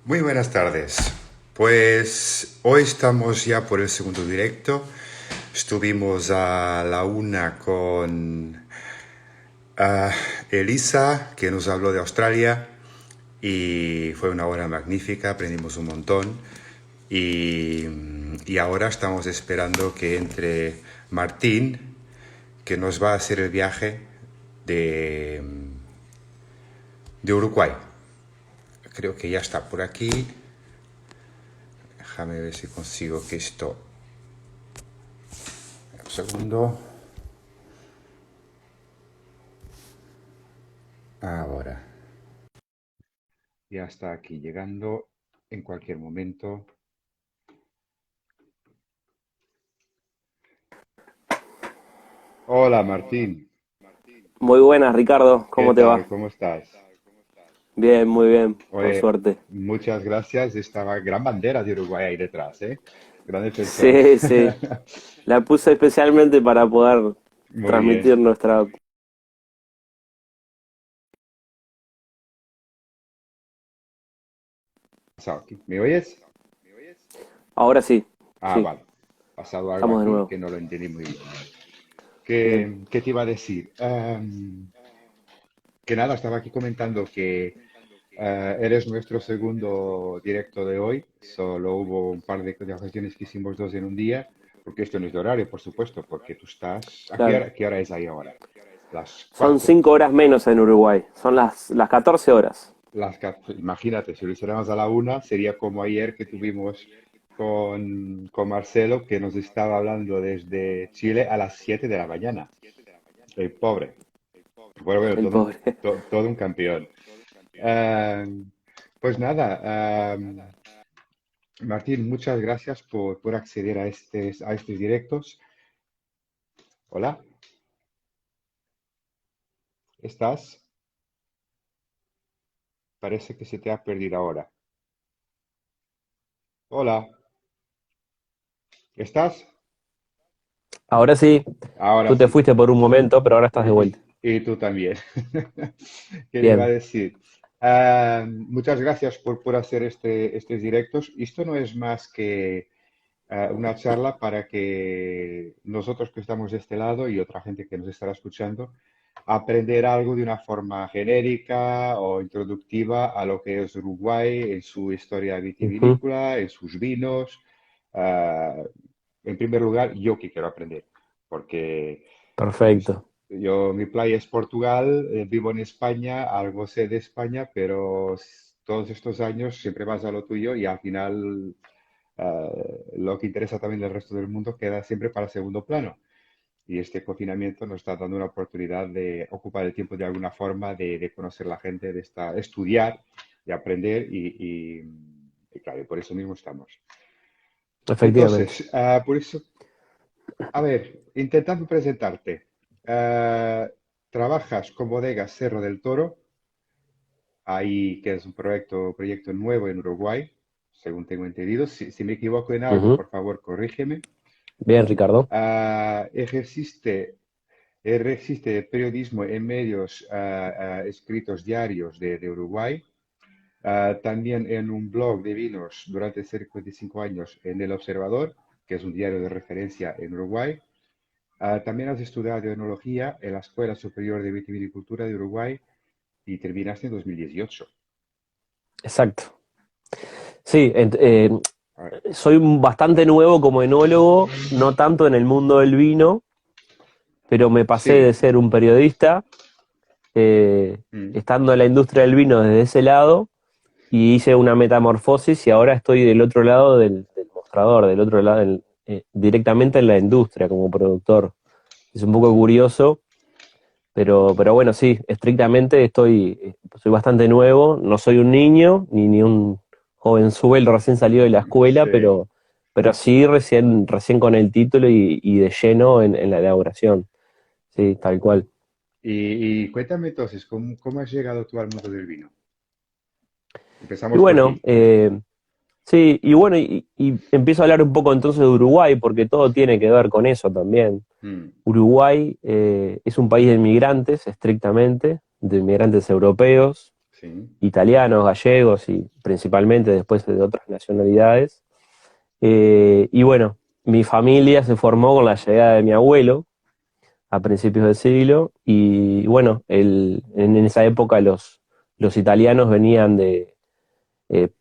Muy buenas tardes. Pues hoy estamos ya por el segundo directo. Estuvimos a la una con ah, Elisa, que nos habló de Australia, y fue una hora magnífica, aprendimos un montón. Y ahora estamos esperando que entre Martín, que nos va a hacer el viaje de, de Uruguay. Creo que ya está por aquí. Déjame ver si consigo que esto... Un segundo. Ahora. Ya está aquí llegando en cualquier momento. Hola Martín, Muy buenas, Ricardo. ¿qué ¿Cómo te tal? va? ¿Cómo estás? Bien, muy bien, por Oye, suerte. muchas gracias. Estaba gran bandera de Uruguay ahí detrás, ¿eh? Gran defensor. Sí, sí. La puse especialmente para poder Muy bien. transmitir nuestra... Pasado aquí. ¿Me oyes? Ahora sí, Ah, sí, vale. Pasado algo estamos de aquí nuevo. que no lo entendí muy bien. Bien. ¿Qué te iba a decir? Que nada, estaba aquí comentando que eres nuestro segundo directo de hoy. Solo hubo un par de ocasiones que hicimos dos en un día, porque esto no es de horario, por supuesto, porque tú estás... ¿A Claro. qué hora es ahí ahora? Las Son 4. 5 horas menos en Uruguay. Son las 14 horas. Imagínate, si lo hiciéramos a la una, sería como ayer que tuvimos con Marcelo, que nos estaba hablando desde Chile a las 7 de la mañana. El pobre. Bueno, El pobre. todo un campeón. Eh, pues nada, Martín, muchas gracias por acceder a estos directos. Hola, ¿estás? Parece que se te ha perdido ahora. Hola, ¿estás? Ahora sí, Ahora tú te sí. fuiste por un momento, pero ahora estás de vuelta. Y tú también. ¿Qué le iba a Bien. decir? Muchas gracias por hacer estos directos. Esto no es más que una charla para que nosotros que estamos de este lado y otra gente que nos estará escuchando, aprender algo de una forma genérica o introductiva a lo que es Uruguay, en su historia Ujú. vitivinícola, en sus vinos. Ah, en primer lugar, yo que quiero aprender, porque es- Perfecto. mi playa es Portugal, vivo en España, algo sé de España, pero todos estos años siempre vas a lo tuyo y al final lo que interesa también del resto del mundo queda siempre para segundo plano. Y este confinamiento nos está dando una oportunidad de ocupar el tiempo de alguna forma, de conocer la gente, estudiar, de aprender y claro, y por eso mismo estamos. Efectivamente. Entonces, por eso, a ver, intentando presentarte, ah, trabajas con Bodegas Cerro del Toro, ahí que es un proyecto nuevo en Uruguay, según tengo entendido. Si me equivoco en algo, Ujú. por favor, corrígeme. Bien, Ricardo. Ah, ejerciste periodismo en medios escritos diarios de Uruguay, también en un blog de vinos durante cerca de 5 años en El Observador, que es un diario de referencia en Uruguay. También has estudiado enología en la Escuela Superior de Vitivinicultura de Uruguay y terminaste en 2018. Exacto. Sí, A ver, soy bastante nuevo como enólogo, no tanto en el mundo del vino, pero me pasé de sí, ser un periodista, mm, estando en la industria del vino desde ese lado, y hice una metamorfosis y ahora estoy del otro lado del mostrador, del otro lado, directamente en la industria como productor. Es un poco curioso, pero bueno, sí, estrictamente soy bastante nuevo, no soy un niño, ni un jovenzuelo recién salido de la escuela, sí. pero sí recién con el título y de lleno en la elaboración. Sí, tal cual. Y cuéntame entonces, ¿cómo has llegado tú al mundo del vino? Y Empezamos por bueno, aquí. sí, y bueno, y empiezo a hablar un poco entonces de Uruguay, porque todo tiene que ver con eso también. Mm, Uruguay es un país de inmigrantes, estrictamente, de inmigrantes europeos. sí. italianos, gallegos y principalmente después de otras nacionalidades. Y bueno, mi familia se formó con la llegada de mi abuelo a principios del siglo y bueno, en esa época los italianos venían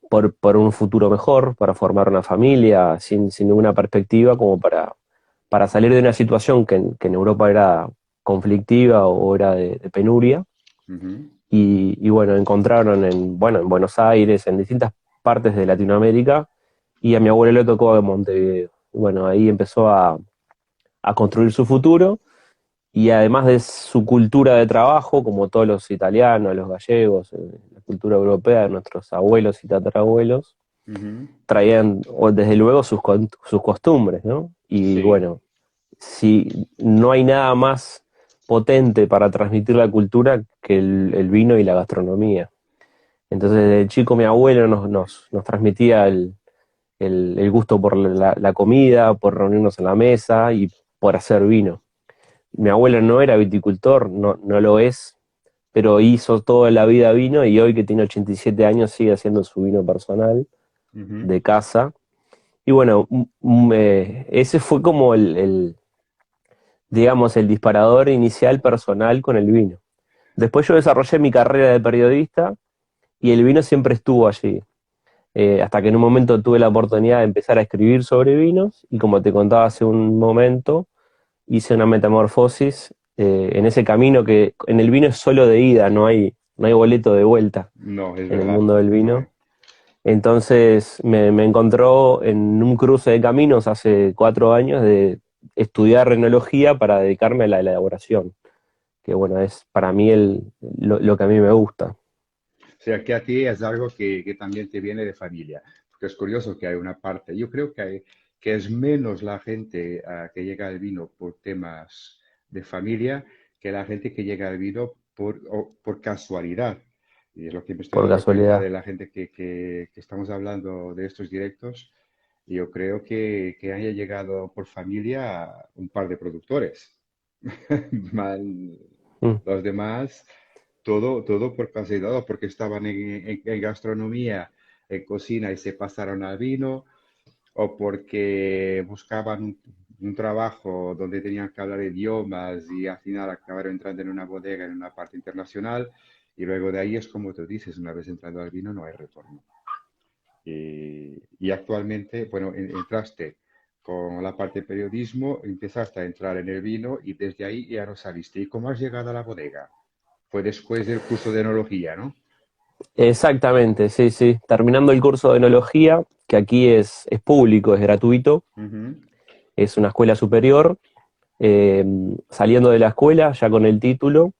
por un futuro mejor, para formar una familia sin ninguna perspectiva, como para salir de una situación que en Europa era conflictiva o era de penuria. Ujú. Y bueno, encontraron en Buenos Aires, en distintas partes de Latinoamérica, y a mi abuelo le tocó en Montevideo. Y bueno, ahí empezó a construir su futuro, y además de su cultura de trabajo, como todos los italianos, los gallegos, la cultura europea de nuestros abuelos y tatarabuelos, Ujú. traían, o desde luego, sus costumbres, ¿no? Y Sí, bueno, si no hay nada más potente para transmitir la cultura que el vino y la gastronomía. Entonces, desde chico mi abuelo nos transmitía el gusto por la comida, por reunirnos en la mesa y por hacer vino. Mi abuelo no era viticultor, no lo es, pero hizo toda la vida vino y hoy que tiene 87 años sigue haciendo su vino personal ujú. de casa. Y bueno, ese fue como digamos, el disparador inicial personal con el vino. Después yo desarrollé mi carrera de periodista y el vino siempre estuvo allí. Hasta que en un momento tuve la oportunidad de empezar a escribir sobre vinos y como te contaba hace un momento, hice una metamorfosis en ese camino que en el vino es solo de ida, no hay boleto de vuelta No, es en el verdad. mundo del vino. Entonces me encontró en un cruce de caminos hace 4 años de estudiar enología para dedicarme a la elaboración, que bueno, es para mí lo que a mí me gusta. O sea, que a ti es algo que también te viene de familia. Porque es curioso que hay una parte, yo creo que es menos la gente que llega al vino por temas de familia que la gente que llega al vino por casualidad. Y es lo que me estoy Por dando cuenta casualidad. de la gente que estamos hablando de estos directos. Yo creo que haya llegado por familia un par de productores. Mm. Los demás, todo por casualidad, o porque estaban en gastronomía, en cocina y se pasaron al vino, o porque buscaban un trabajo donde tenían que hablar idiomas y al final acabaron entrando en una bodega en una parte internacional. Y luego de ahí es como tú dices, una vez entrando al vino no hay retorno. Y actualmente, bueno, entraste con la parte de periodismo, empezaste a entrar en el vino y desde ahí ya no saliste. ¿Y cómo has llegado a la bodega? Fue después del curso de enología, ¿no? Exactamente, sí, sí. Terminando el curso de enología, que aquí es público, es gratuito, Ujú. es una escuela superior. eh, Saliendo de la escuela, ya con el título,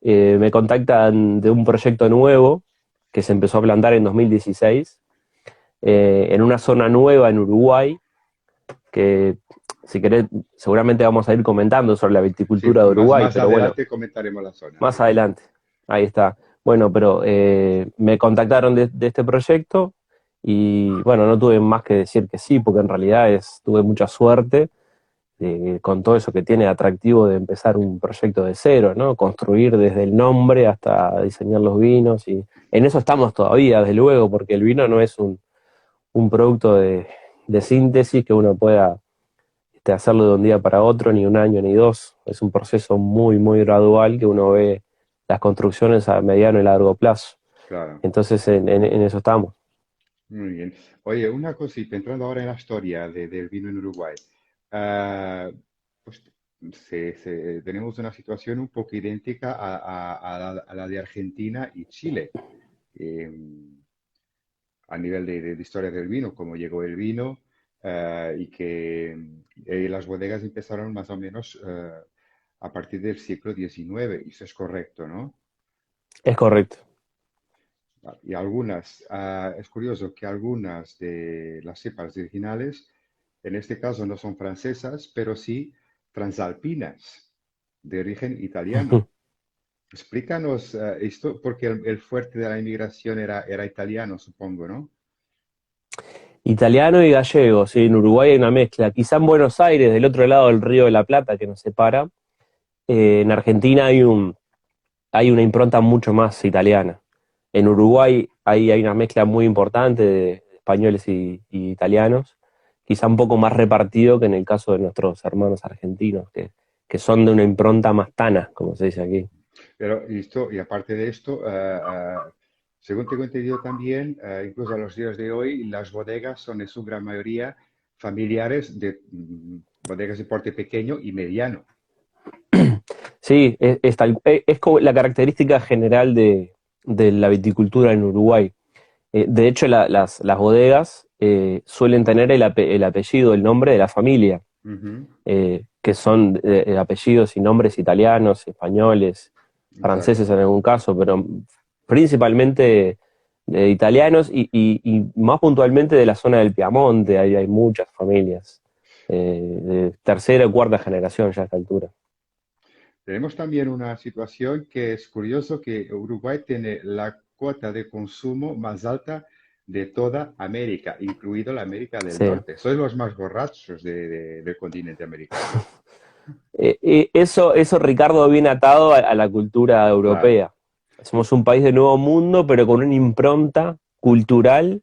me contactan de un proyecto nuevo que se empezó a plantar en 2016, en una zona nueva en Uruguay, que si querés, seguramente vamos a ir comentando sobre la Sí, viticultura de Uruguay, más pero bueno, adelante comentaremos la zona, más sí. adelante. Ahí está. Bueno, pero me contactaron de este proyecto y bueno, no tuve más que decir que sí, porque en realidad tuve mucha suerte con todo eso que tiene de atractivo de empezar un proyecto de cero, ¿no? Construir desde el nombre hasta diseñar los vinos y en eso estamos todavía, desde luego, porque el vino no es un producto de síntesis que uno pueda hacerlo de un día para otro, ni un año ni dos. Es un proceso muy, muy gradual que uno ve las construcciones a mediano y largo plazo. Claro, Entonces, en eso estamos. muy bien. Oye, una cosita, entrando ahora en la historia del vino en Uruguay. Ah, pues tenemos una situación un poco idéntica a la de Argentina y Chile. Eh, a nivel de historia del vino, cómo llegó el vino y que las bodegas empezaron más o menos a partir del siglo XIX, y eso es correcto, ¿no? Es correcto. Y algunas, es curioso que algunas de las cepas originales, en este caso no son francesas, pero sí transalpinas, de origen italiano. Explícanos esto, porque el fuerte de la inmigración era italiano, supongo, ¿no? Italiano y gallego, sí, en Uruguay hay una mezcla. Quizá en Buenos Aires, del otro lado del Río de la Plata, que nos separa, en Argentina hay una impronta mucho más italiana. En Uruguay hay una mezcla muy importante de españoles y italianos, quizá un poco más repartido que en el caso de nuestros hermanos argentinos, que son de una impronta más tana, como se dice aquí. Pero y aparte de esto, según tengo entendido también, incluso a los días de hoy, las bodegas son en su gran mayoría familiares de bodegas de porte pequeño y mediano. Sí, es como la característica general de la viticultura en Uruguay. De hecho, las bodegas suelen tener el apellido, el nombre de la familia, Ujú, que son apellidos y nombres italianos, españoles, franceses exacto. en algún caso, pero principalmente de italianos y más puntualmente de la zona del Piamonte, hay muchas familias, de tercera o cuarta generación ya a esta altura. Tenemos también una situación que es curioso, que Uruguay tiene la cuota de consumo más alta de toda América, incluido la América del Sí. Norte. Sois los más borrachos del continente americano. Eso, Ricardo, viene atado a la cultura Claro. europea. Somos un país de nuevo mundo, pero con una impronta cultural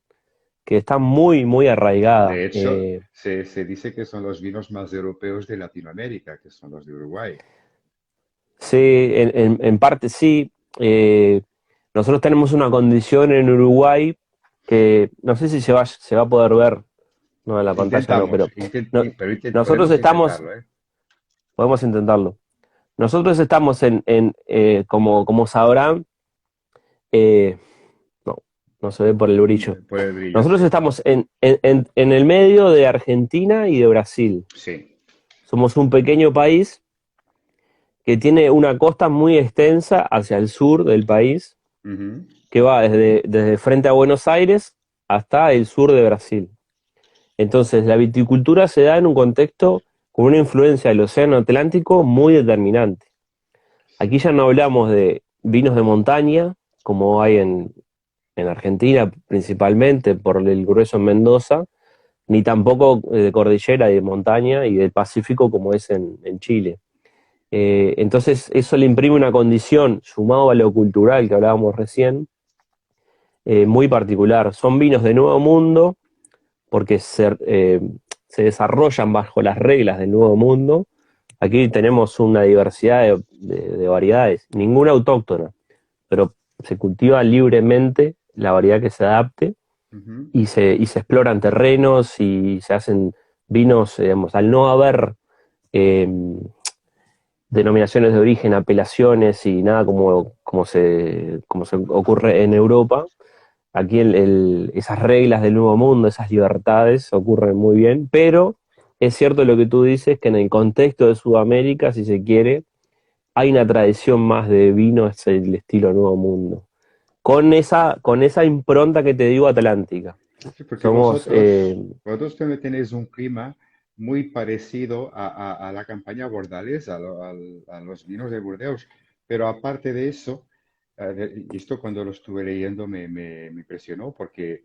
que está muy, muy arraigada. De hecho, se dice que son los vinos más europeos de Latinoamérica, que son los de Uruguay. Sí, en parte sí. Eh, Nosotros tenemos una condición en Uruguay que no sé si se va a poder ver, no en la pantalla, no, Intentamos, pero no- pero nosotros podemos estamos, intentarlo, ¿eh? podemos intentarlo. Nosotros estamos como sabrán, eh, no, no se ve por el brillo. Por el brillo, Nosotros sí. estamos en el medio de Argentina y de Brasil. Sí. Somos un pequeño país que tiene una costa muy extensa hacia el sur del país, Ujú. que va desde frente a Buenos Aires hasta el sur de Brasil. Entonces, la viticultura se da en un contexto con una influencia del Océano Atlántico muy determinante. Aquí ya no hablamos de vinos de montaña, como hay en Argentina principalmente por el grueso en Mendoza, ni tampoco de cordillera y de montaña y del Pacífico como es en Chile. Entonces eso le imprime una condición, sumado a lo cultural que hablábamos recién, muy particular. Son vinos de Nuevo Mundo porque se desarrollan bajo las reglas del Nuevo Mundo. Aquí tenemos una diversidad de variedades, ninguna autóctona, pero se cultiva libremente la variedad que se adapte Ujú. y se exploran terrenos y se hacen vinos, digamos, al no haber eh, denominaciones de origen, apelaciones y nada como se ocurre en Europa. Aquí esas reglas del Nuevo Mundo, esas libertades ocurren muy bien, pero es cierto lo que tú dices, que en el contexto de Sudamérica, si se quiere, hay una tradición más de vino, es el estilo Nuevo Mundo, con esa impronta que te digo atlántica. Sí, porque Somos, vosotros también tenéis un clima muy parecido a la campaña Bordales, a los vinos de Burdeos. Pero aparte de eso, y esto cuando lo estuve leyendo me impresionó porque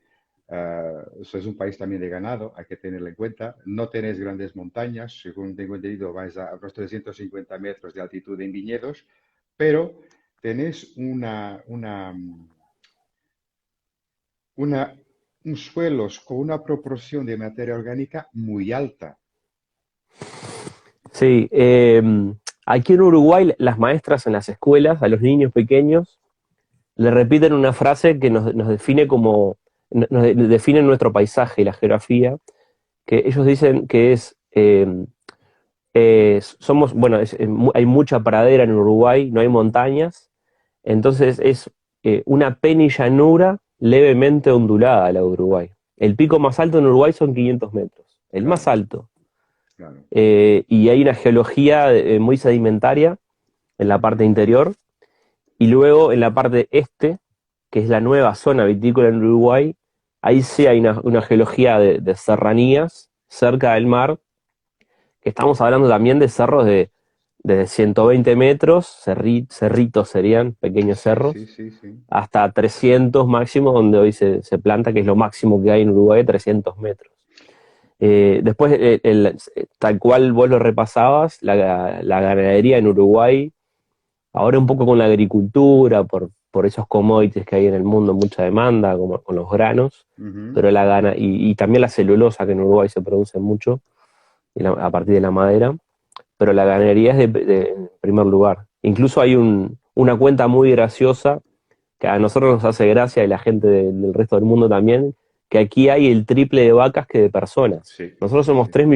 eso es un país también de ganado, hay que tenerlo en cuenta. No tenéis grandes montañas, según tengo entendido, vais a unos 350 metros de altitud en viñedos, pero tenéis una, suelos con una proporción de materia orgánica muy alta. sí, aquí en Uruguay las maestras en las escuelas, a los niños pequeños, le repiten una frase que nos define define nuestro paisaje y la geografía, que ellos dicen que bueno, hay mucha pradera en Uruguay, no hay montañas, entonces es una penillanura levemente ondulada la de Uruguay. El pico más alto en Uruguay son 500 metros, el más Claro, alto. claro. Y hay una geología muy sedimentaria en la parte interior, y luego en la parte este, que es la nueva zona vitícola en Uruguay, ahí sí hay una geología de serranías cerca del mar, que estamos hablando también de cerros de 120 metros, cerritos serían, pequeños Sí, sí, cerros, sí, sí. hasta 300 máximo, donde hoy se planta, que es lo máximo que hay en Uruguay, 300 metros. Después, tal cual vos lo repasabas, la ganadería en Uruguay, ahora un poco con la agricultura, por esos commodities que hay en el mundo, mucha demanda, como con los granos, Ujú. pero y también la celulosa, que en Uruguay se produce mucho, a partir de la madera, pero la ganadería es en primer lugar. Incluso hay una cuenta muy graciosa, que a nosotros nos hace gracia y la gente del resto del mundo también, que aquí hay el triple de vacas que de personas. Sí, Nosotros sí, somos sí, 3,5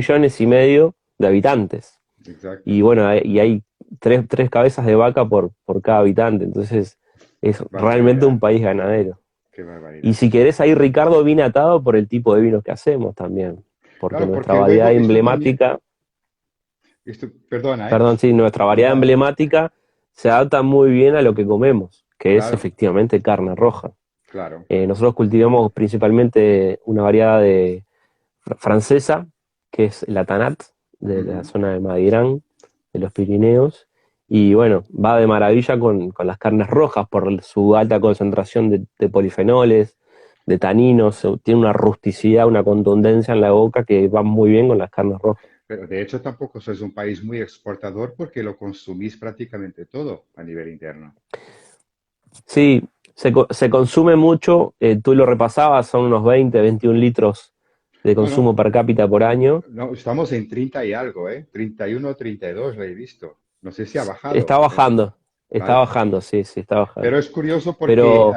millones de habitantes. Y exacto. bueno, y hay tres cabezas de vaca por cada habitante. Entonces, es realmente un Barbaridad, país ganadero. qué Y barbaridad. si querés, ahí Ricardo viene atado por el tipo de vinos que hacemos también. Porque Claro, nuestra porque variedad luego esto también, emblemática, perdona, perdón, sí, nuestra variedad va, emblemática se adapta muy bien a lo que comemos, que es claro, efectivamente carne roja. claro. Nosotros cultivamos principalmente una variedad de francesa, que es la Tanat, de la Ujú. zona de Madirán, de los Pirineos, y bueno, va de maravilla con las carnes rojas por su alta concentración de polifenoles, de taninos, tiene una rusticidad, una contundencia en la boca que va muy bien con las carnes rojas. Pero de hecho tampoco sois un país muy exportador porque lo consumís prácticamente todo a nivel interno. Sí, se consume mucho, tú lo repasabas, son unos 20, 21 litros de No, consumo no, per cápita por año. no, estamos en 30 y algo, ¿eh? 31, 32 lo he visto. No sé si ha Está bajado, pero bajando, está vale. bajando, sí, sí, está bajando. Pero es curioso porque Pero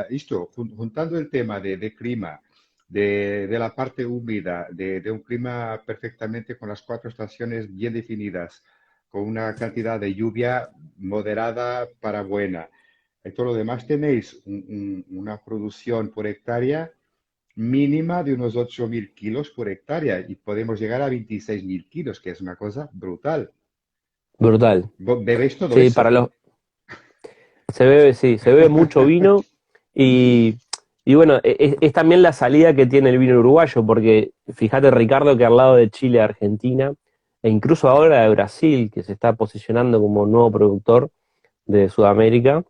esto, juntando el tema de clima, de la parte húmeda, de un clima perfectamente con las cuatro estaciones bien definidas, con una cantidad de lluvia moderada para buena. Y todo lo demás tenéis una producción por hectárea mínima de unos 8.000 kilos por hectárea y podemos llegar a 26.000 kilos, que es una cosa brutal. brutal. ¿Bebéis todo Sí, eso? se bebe, sí, se bebe mucho vino y, y bueno, es también la salida que tiene el vino uruguayo, porque fíjate, Ricardo, que al lado de Chile, Argentina, e incluso ahora de Brasil, que se está posicionando como nuevo productor de Sudamérica,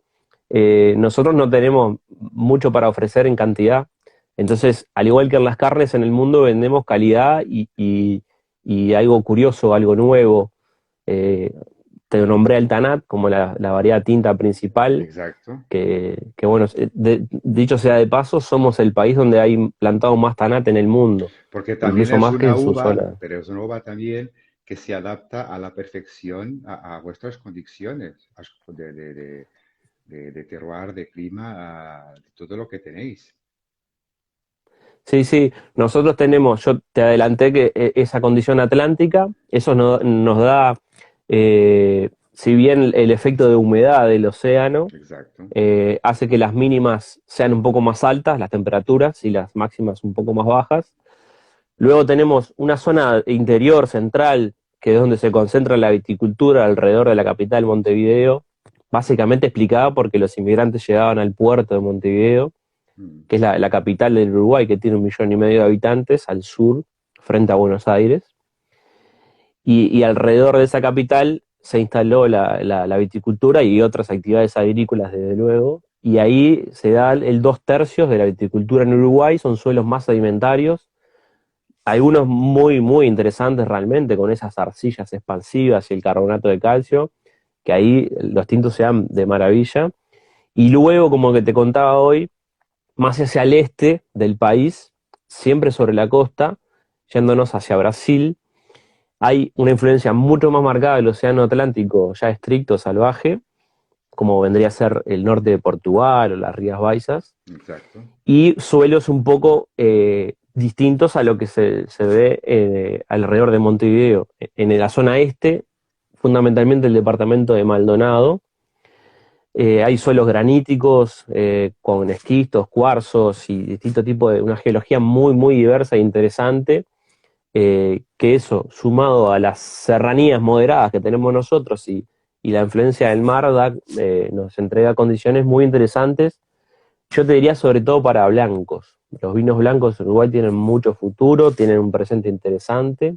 nosotros no tenemos mucho para ofrecer en cantidad. Entonces, al igual que en las carnes en el mundo, vendemos calidad y algo curioso, algo nuevo. Eh, Te nombré el Tanat como la variedad tinta principal, Exacto. que bueno, dicho sea de paso, somos el país donde hay plantado más Tanat en el mundo, Porque también incluso es más que una en su uva, zona. pero es una uva también que se adapta a la perfección a vuestras condiciones de terroir, de clima, de todo lo que tenéis. Sí, sí, nosotros tenemos, yo te adelanté que esa condición atlántica, eso nos da, si bien el efecto de humedad del océano Exacto. hace que las mínimas sean un poco más altas, las temperaturas, y las máximas un poco más bajas. Luego tenemos una zona interior central, que es donde se concentra la viticultura alrededor de la capital, Montevideo, básicamente explicada porque los inmigrantes llegaban al puerto de Montevideo, Mm. que es la capital del Uruguay, que tiene 1,5 millones de habitantes, al sur, frente a Buenos Aires. Y alrededor de esa capital se instaló la viticultura y otras actividades agrícolas, desde luego. Y ahí se da el 2/3 de la viticultura en Uruguay, son suelos más sedimentarios, algunos muy, muy interesantes realmente, con esas arcillas expansivas y el carbonato de calcio, que ahí los tintos se dan de maravilla. Y luego, como que te contaba hoy, más hacia el este del país, siempre sobre la costa, yéndonos hacia Brasil, hay una influencia mucho más marcada del océano Atlántico, ya estricto, salvaje, como vendría a ser el norte de Portugal o las Rías Baixas, Exacto. y suelos un poco distintos a lo que se ve alrededor de Montevideo. En la zona este, fundamentalmente el departamento de Maldonado, hay suelos graníticos con esquistos, cuarzos y distintos tipos de una geología muy, muy diversa e interesante, que eso, sumado a las serranías moderadas que tenemos nosotros y la influencia del mar, nos entrega condiciones muy interesantes. Yo te diría sobre todo para blancos. Los vinos blancos en Uruguay tienen mucho futuro, tienen un presente interesante.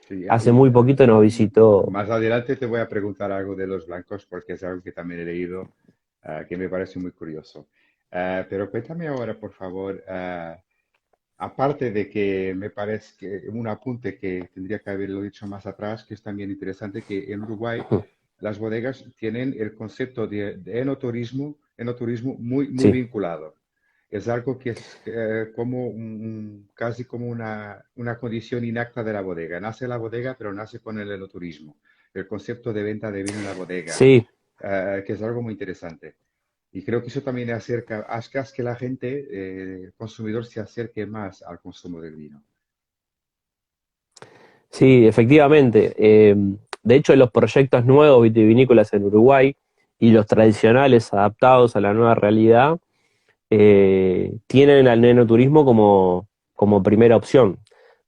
Sí, Hace muy poquito nos visitó. más adelante te voy a preguntar algo de los blancos porque es algo que también he leído, que me parece muy curioso. Pero cuéntame ahora, por favor, aparte de que me parece que un apunte que tendría que haberlo dicho más atrás, que es también interesante, que en Uruguay las bodegas tienen el concepto de enoturismo enoturismo muy Sí, vinculado. Es algo que es como casi como una condición inacta de la bodega. Nace la bodega, pero nace con el enoturismo. El concepto de venta de vino en la bodega, sí, que es algo muy interesante. Y creo que eso también acerca, hace que la gente, el consumidor, se acerque más al consumo del vino. sí, efectivamente. De hecho, los proyectos nuevos vitivinícolas en Uruguay y los tradicionales adaptados a la nueva realidad tienen al enoturismo como primera opción.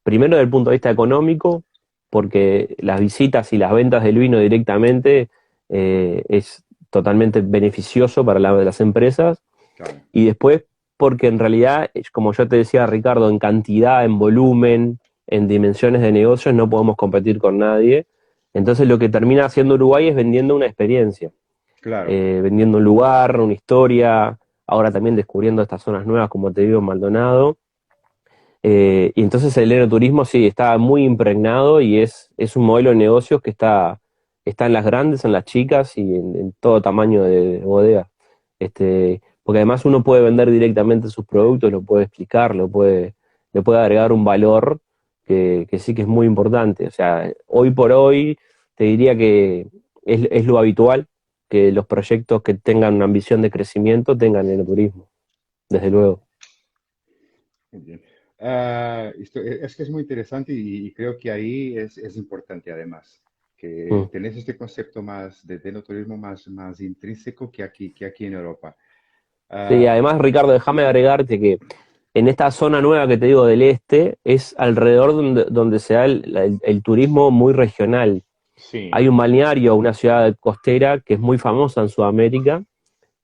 Primero, desde el punto de vista económico, porque las visitas y las ventas del vino directamente es totalmente beneficioso para las empresas. Claro, Y después, porque en realidad, como yo te decía, Ricardo, en cantidad, en volumen, en dimensiones de negocios, no podemos competir con nadie. Entonces, lo que termina haciendo Uruguay es vendiendo una experiencia, claro. vendiendo un lugar, una historia, ahora también descubriendo estas zonas nuevas, como te digo, en Maldonado. Y entonces el enoturismo sí está muy impregnado y es un modelo de negocios que está en las grandes, en las chicas y en todo tamaño de bodega. Porque además uno puede vender directamente sus productos, lo puede explicar, le puede agregar un valor que sí que es muy importante. O sea, hoy por hoy te diría que es lo habitual que los proyectos que tengan una ambición de crecimiento tengan enoturismo, desde luego. Muy bien. Es que es muy interesante y creo que ahí es importante además, que Mm. tenés este concepto más de enoturismo más intrínseco que aquí en Europa. Sí, Ah, además, Ricardo, déjame agregarte que en esta zona nueva que te digo del este, es alrededor donde se da el turismo muy regional. Hay sí, un balneario, una ciudad costera que es muy famosa en Sudamérica,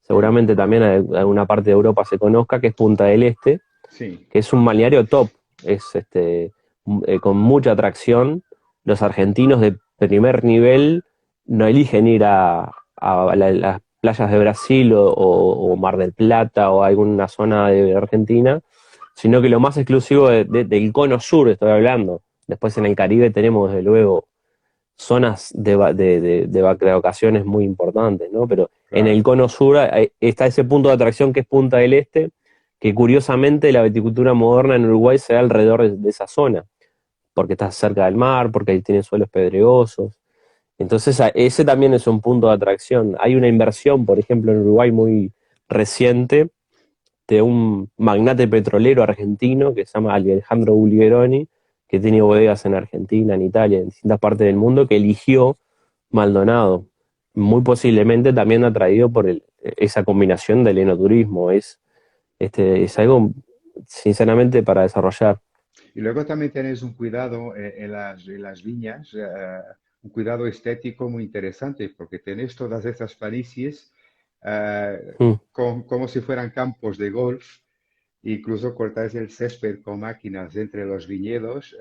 seguramente también en alguna parte de Europa se conozca, que es Punta del Este, sí, que es un balneario top, es con mucha atracción. Los argentinos de primer nivel no eligen ir a las playas de Brasil o Mar del Plata o alguna zona de Argentina, sino que lo más exclusivo del cono sur estoy hablando. Después en el Caribe tenemos desde luego zonas de vacaciones muy importantes, ¿no? Pero en el claro. cono sur está ese punto de atracción que es Punta del Este, que curiosamente la viticultura moderna en Uruguay se da alrededor de esa zona, porque está cerca del mar, porque ahí tiene suelos pedregosos. Entonces, ese también es un punto de atracción. Hay una inversión, por ejemplo, en Uruguay muy reciente de un magnate petrolero argentino que se llama Alejandro Bulgeroni, que tiene bodegas en Argentina, en Italia, en distintas partes del mundo, que eligió Maldonado, muy posiblemente también atraído por esa combinación del enoturismo. Es algo, sinceramente, para desarrollar. Y luego también tenés un cuidado en las viñas, un cuidado estético muy interesante, porque tenés todas estas planicies Mm, como si fueran campos de golf. Incluso cortáis el césped con máquinas entre los viñedos.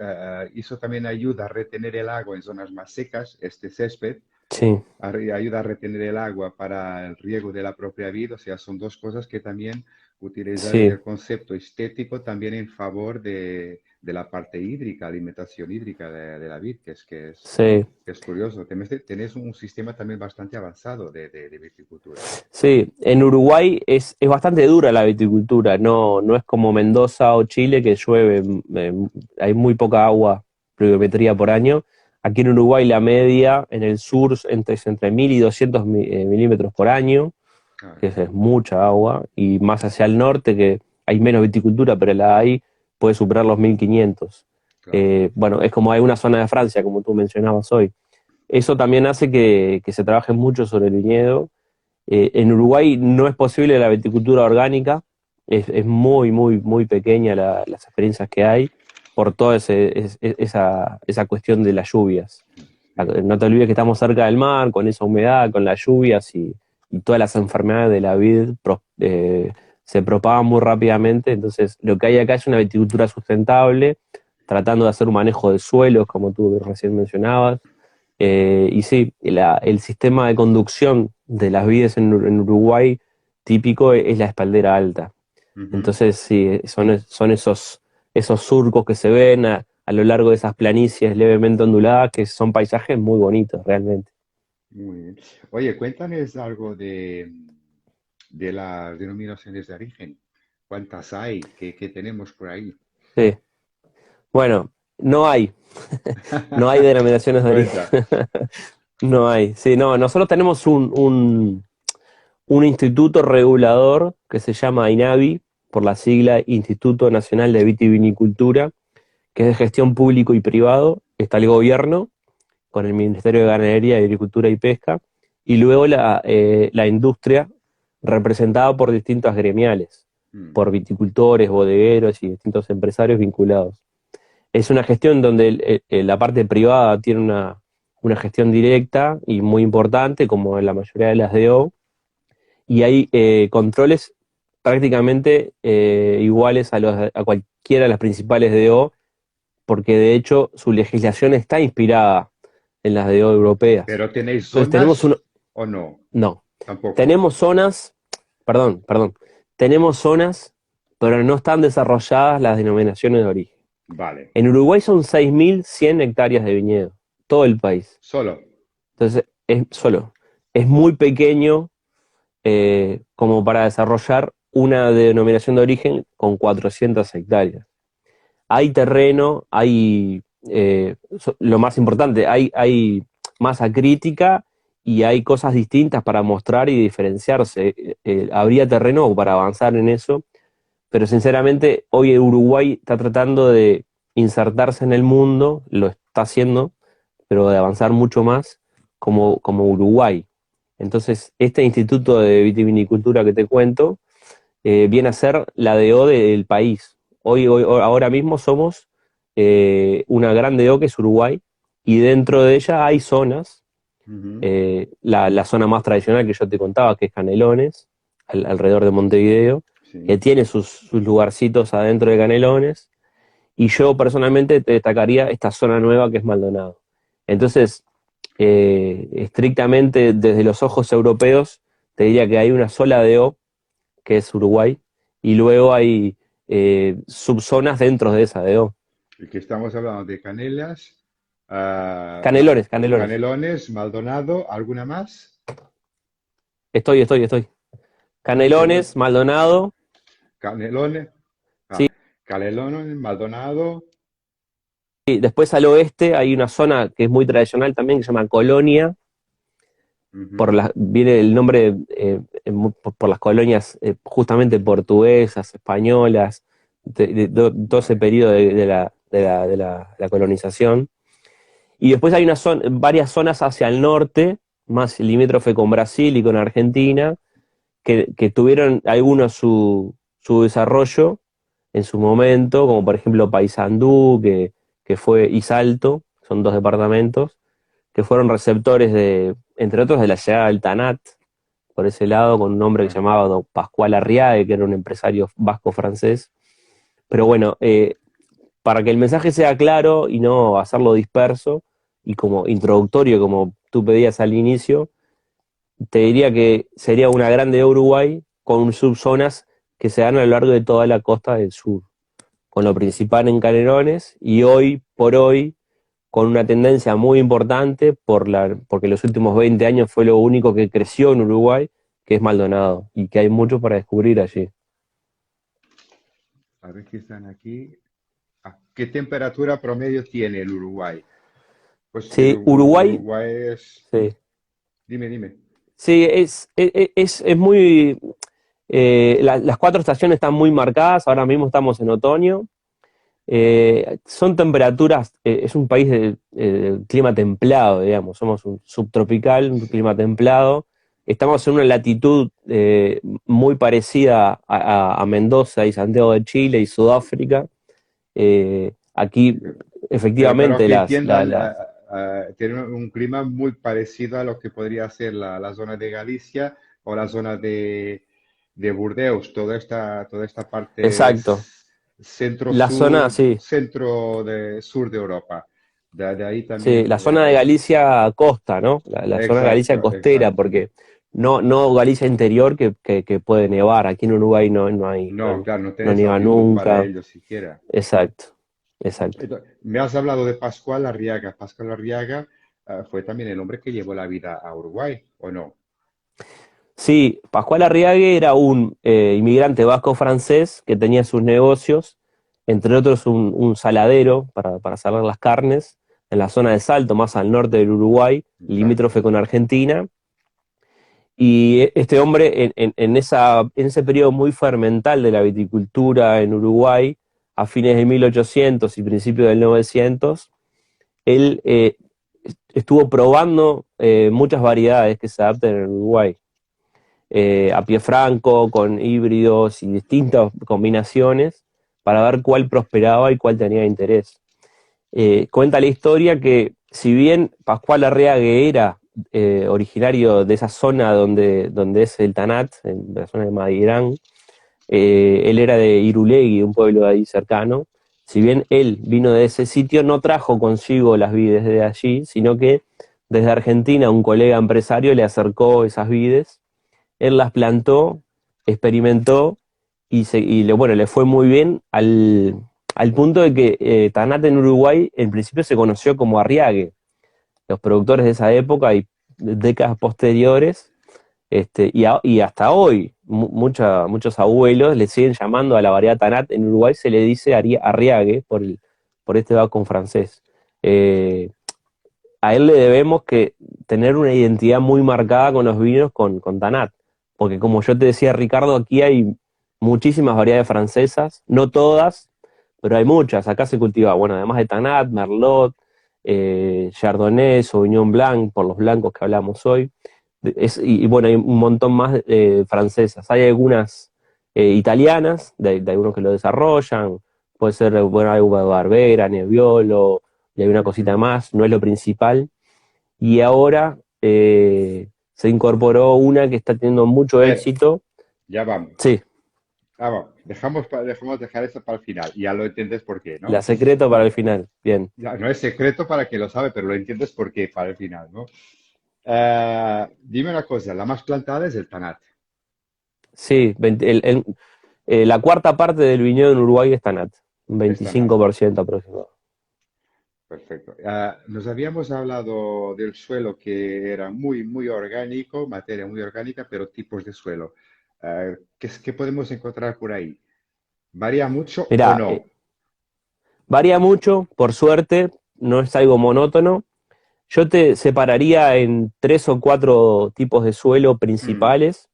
Eso también ayuda a retener el agua en zonas más secas, este césped. sí, Ayuda a retener el agua para el riego de la propia vid. O sea, son dos cosas que también utilizáis sí, el concepto estético también en favor de la parte hídrica, alimentación hídrica de la vid, sí. que es curioso. Tenés un sistema también bastante avanzado de viticultura. Sí, en Uruguay es bastante dura la viticultura, no es como Mendoza o Chile que llueve, hay muy poca agua, pluviometría por año. Aquí en Uruguay la media en el sur es entre 1.000 y 200 milímetros por año, Ah, que es mucha agua, y más hacia el norte que hay menos viticultura, pero la hay, puede superar los 1.500. claro. Bueno, es como hay una zona de Francia, como tú mencionabas hoy. Eso también hace que se trabaje mucho sobre el viñedo. En Uruguay no es posible la viticultura orgánica, es muy pequeña las experiencias que hay por toda esa cuestión de las lluvias. Sí. No te olvides que estamos cerca del mar, con esa humedad, con las lluvias y todas las enfermedades de la vid se propagan muy rápidamente. Entonces, lo que hay acá es una viticultura sustentable, tratando de hacer un manejo de suelos, como tú recién mencionabas, y sí, el sistema de conducción de las vides en Uruguay típico es la espaldera alta. Ujú. Entonces, sí, son esos surcos que se ven a lo largo de esas planicies levemente onduladas, que son paisajes muy bonitos, realmente. Muy bien. Oye, cuéntanos algo de las denominaciones de origen. ¿Cuántas hay? ¿Qué tenemos por ahí? Sí. Bueno, no hay. No hay denominaciones de origen. Cuenta. No hay. Sí, no, nosotros tenemos un instituto regulador que se llama INAVI, por la sigla Instituto Nacional de Vitivinicultura, que es de gestión público y privado. Está el gobierno, con el Ministerio de Ganadería, Agricultura y Pesca, y luego la industria, representada por distintas gremiales, Mm, por viticultores, bodegueros y distintos empresarios vinculados. Es una gestión donde la parte privada tiene una gestión directa y muy importante, como en la mayoría de las DO, y hay controles prácticamente iguales a cualquiera de las principales DO, porque de hecho su legislación está inspirada en las DO europeas. ¿pero tenéis Entonces tenemos zonas uno, o no? no, Tampoco. tenemos zonas, perdón, tenemos zonas, pero no están desarrolladas las denominaciones de origen. Vale. En Uruguay son 6.100 hectáreas de viñedo, todo el país. Solo. Entonces, es muy pequeño como para desarrollar una denominación de origen con 400 hectáreas. Hay terreno, lo más importante, hay masa crítica y hay cosas distintas para mostrar y diferenciarse. Habría terreno para avanzar en eso, pero sinceramente hoy Uruguay está tratando de insertarse en el mundo, lo está haciendo, pero de avanzar mucho más como Uruguay. Entonces, este instituto de vitivinicultura que te cuento viene a ser la DO del país. Ahora mismo somos una gran DO que es Uruguay, y dentro de ella hay zonas, Ujú, la zona más tradicional que yo te contaba, que es Canelones, alrededor de Montevideo, que sí. tiene sus lugarcitos adentro de Canelones, y yo personalmente te destacaría esta zona nueva que es Maldonado. Entonces, estrictamente desde los ojos europeos, te diría que hay una sola DO, que es Uruguay, y luego hay subzonas dentro de esa DO. Y que estamos hablando de Canelas, Canelones, Canelones. Canelones, Maldonado, ¿alguna más? Estoy. Que no, Canelones, Maldonado, Canelones, sí. Canelones, Maldonado. Y después al oeste hay una zona que es muy tradicional también, que se llama Colonia, Ujú, viene el nombre por las colonias justamente portuguesas, españolas, todo ese vale. periodo de la colonización. Y después hay varias zonas hacia el norte, más limítrofe con Brasil y con Argentina, que tuvieron algunos su desarrollo en su momento, como por ejemplo Paysandú, que fue, y Salto, son dos departamentos, que fueron receptores entre otros, de la llegada del Tanat, por ese lado, con un hombre que se Ajá. llamaba Don Pascual Arriague, que era un empresario vasco-francés. Pero bueno, para que el mensaje sea claro y no hacerlo disperso, y como introductorio, como tú pedías al inicio, te diría que sería una grande de Uruguay con subzonas que se dan a lo largo de toda la costa del sur, con lo principal en Canelones, y hoy por hoy con una tendencia muy importante porque los últimos 20 años fue lo único que creció en Uruguay, que es Maldonado, y que hay mucho para descubrir allí. A ver qué están aquí. ¿Qué temperatura promedio tiene el Uruguay? Pues Sí, Uruguay, Uruguay es... sí. Dime, dime. Sí, es muy... las cuatro estaciones están muy marcadas, ahora mismo estamos en otoño. Son temperaturas, es un país de clima templado, digamos, somos un subtropical, un clima templado. Estamos en una latitud muy parecida a Mendoza y Santiago de Chile y Sudáfrica. Aquí, Pero efectivamente, que entiendan, tiene un clima muy parecido a lo que podría ser la zona de Galicia o la zona de Burdeos, toda esta parte exacto. La zona, centro-sur, sí, centro de sur de Europa. De ahí sí, también, la zona de Galicia costa, ¿no? La zona de Galicia exacto, costera, exacto. porque no Galicia interior que puede nevar. Aquí en Uruguay no hay, No, claro, no no tenés nieva altitud para nunca. ello siquiera. Exacto, exacto. Me has hablado de Pascual Arriaga. Pascual Arriaga, fue también el hombre que llevó la vida a Uruguay, ¿o no? Sí, Pascual Arriague era un inmigrante vasco-francés que tenía sus negocios, entre otros un saladero para salar las carnes, en la zona de Salto, más al norte del Uruguay, Exacto. limítrofe con Argentina. Y este hombre, en ese periodo muy fermental de la viticultura en Uruguay, a fines de 1800 y principios del 900, él estuvo probando muchas variedades que se adaptan en Uruguay, a pie franco, con híbridos y distintas combinaciones, para ver cuál prosperaba y cuál tenía interés. Cuenta la historia que, si bien Pascual Arreague era originario de esa zona donde es el Tanat, en la zona de Madirán, él era de Irulegui, un pueblo de ahí cercano. Si bien él vino de ese sitio, no trajo consigo las vides de allí, sino que desde Argentina un colega empresario le acercó esas vides, él las plantó, experimentó bueno, le fue muy bien al punto de que Tanat en Uruguay en principio se conoció como Arriague. Los productores de esa época y décadas posteriores, y hasta hoy, muchos abuelos le siguen llamando a la variedad Tanat. En Uruguay se le dice Arriague por este vaco francés. Eh, a él le debemos que tener una identidad muy marcada con los vinos con Tanat, porque como yo te decía, Ricardo, aquí hay muchísimas variedades francesas, no todas, pero hay muchas. Acá se cultiva, bueno, además de Tanat, Merlot, Chardonnay, Sauvignon Blanc, por los blancos que hablamos hoy. Bueno, hay un montón más francesas. Hay algunas italianas, de algunos que lo desarrollan. Puede ser, bueno, hay Barbera, Nebbiolo, y hay una cosita Ujú. más, no es lo principal. Y ahora se incorporó una que está teniendo mucho Pero, éxito. ya vamos. Sí, Vamos, dejamos dejar eso para el final. Y ya lo entiendes por qué, ¿no? la secreto para el final. Bien. Ya, no es secreto para que lo sabe, pero lo entiendes por qué para el final, ¿no? Dime una cosa, la más plantada es el Tanat. Sí, la cuarta parte del viñedo en Uruguay es Tanat, un Es Tanat. 25% aproximado. Perfecto. Nos habíamos hablado del suelo que era muy, muy orgánico, materia muy orgánica, pero tipos de suelo. ¿Qué podemos encontrar por ahí? ¿Varía mucho o Mirá, no? varía mucho, por suerte, no es algo monótono. Yo te separaría en tres o cuatro tipos de suelo Mm, principales.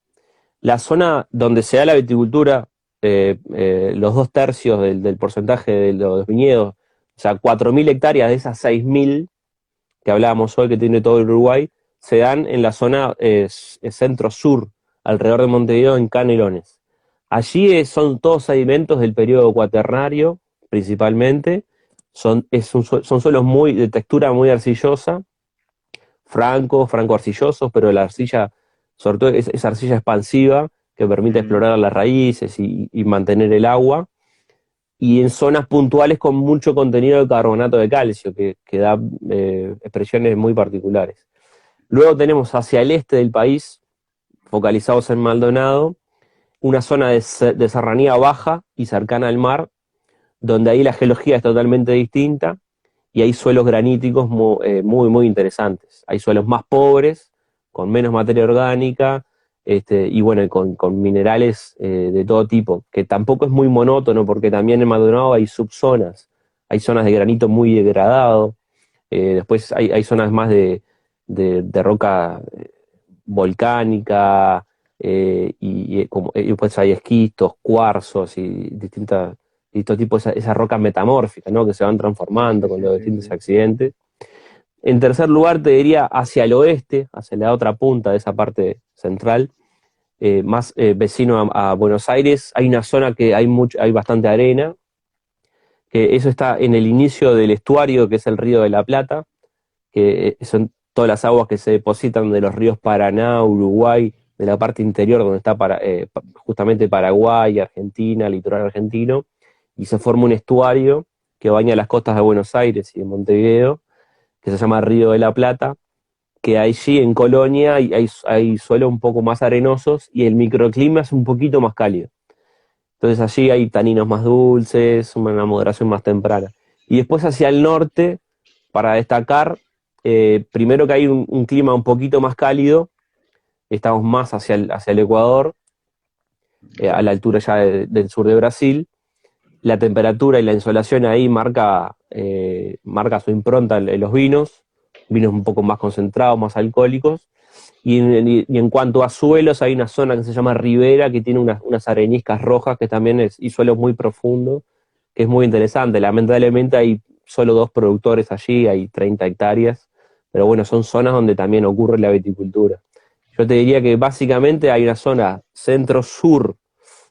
La zona donde se da la viticultura, los 2/3 del porcentaje de los viñedos, o sea, 4.000 hectáreas de esas 6.000 que hablábamos hoy que tiene todo el Uruguay, se dan en la zona centro-sur, alrededor de Montevideo, en Canelones. Allí son todos sedimentos del periodo cuaternario, principalmente. Son suelos de textura muy arcillosa, franco-arcillosos, pero la arcilla, sobre todo, es arcilla expansiva que permite mm, explorar las raíces y mantener el agua, y en zonas puntuales con mucho contenido de carbonato de calcio, que da expresiones muy particulares. Luego tenemos hacia el este del país, focalizados en Maldonado, una zona de serranía baja y cercana al mar, donde ahí la geología es totalmente distinta y hay suelos graníticos muy interesantes. Hay suelos más pobres, con menos materia orgánica, y bueno, con minerales de todo tipo, que tampoco es muy monótono porque también en Maldonado hay subzonas. Hay zonas de granito muy degradado, después hay zonas más de roca volcánica, y pues hay esquistos, cuarzos y distintos tipos, esas rocas metamórficas, ¿no? Que se van transformando sí, con sí, los sí, distintos sí. accidentes. En tercer lugar, te diría hacia el oeste, hacia la otra punta de esa parte central, más vecino a Buenos Aires, hay una zona que hay bastante arena, que eso está en el inicio del estuario, que es el Río de la Plata, que son todas las aguas que se depositan de los ríos Paraná, Uruguay, de la parte interior donde está justamente Paraguay, Argentina, litoral argentino, y se forma un estuario que baña las costas de Buenos Aires y de Montevideo, que se llama Río de la Plata, que allí en Colonia hay suelos un poco más arenosos y el microclima es un poquito más cálido. Entonces allí hay taninos más dulces, una moderación más temprana. Y después hacia el norte, para destacar, primero que hay un clima un poquito más cálido, estamos más hacia el Ecuador, a la altura ya del sur de Brasil. La temperatura y la insolación ahí marca su impronta en los vinos un poco más concentrados, más alcohólicos. Y en cuanto a suelos, hay una zona que se llama Ribera, que tiene unas areniscas rojas, que también y suelos muy profundos, que es muy interesante. Lamentablemente hay solo 2 productores allí, hay 30 hectáreas, pero bueno, son zonas donde también ocurre la viticultura. Yo te diría que básicamente hay una zona centro-sur,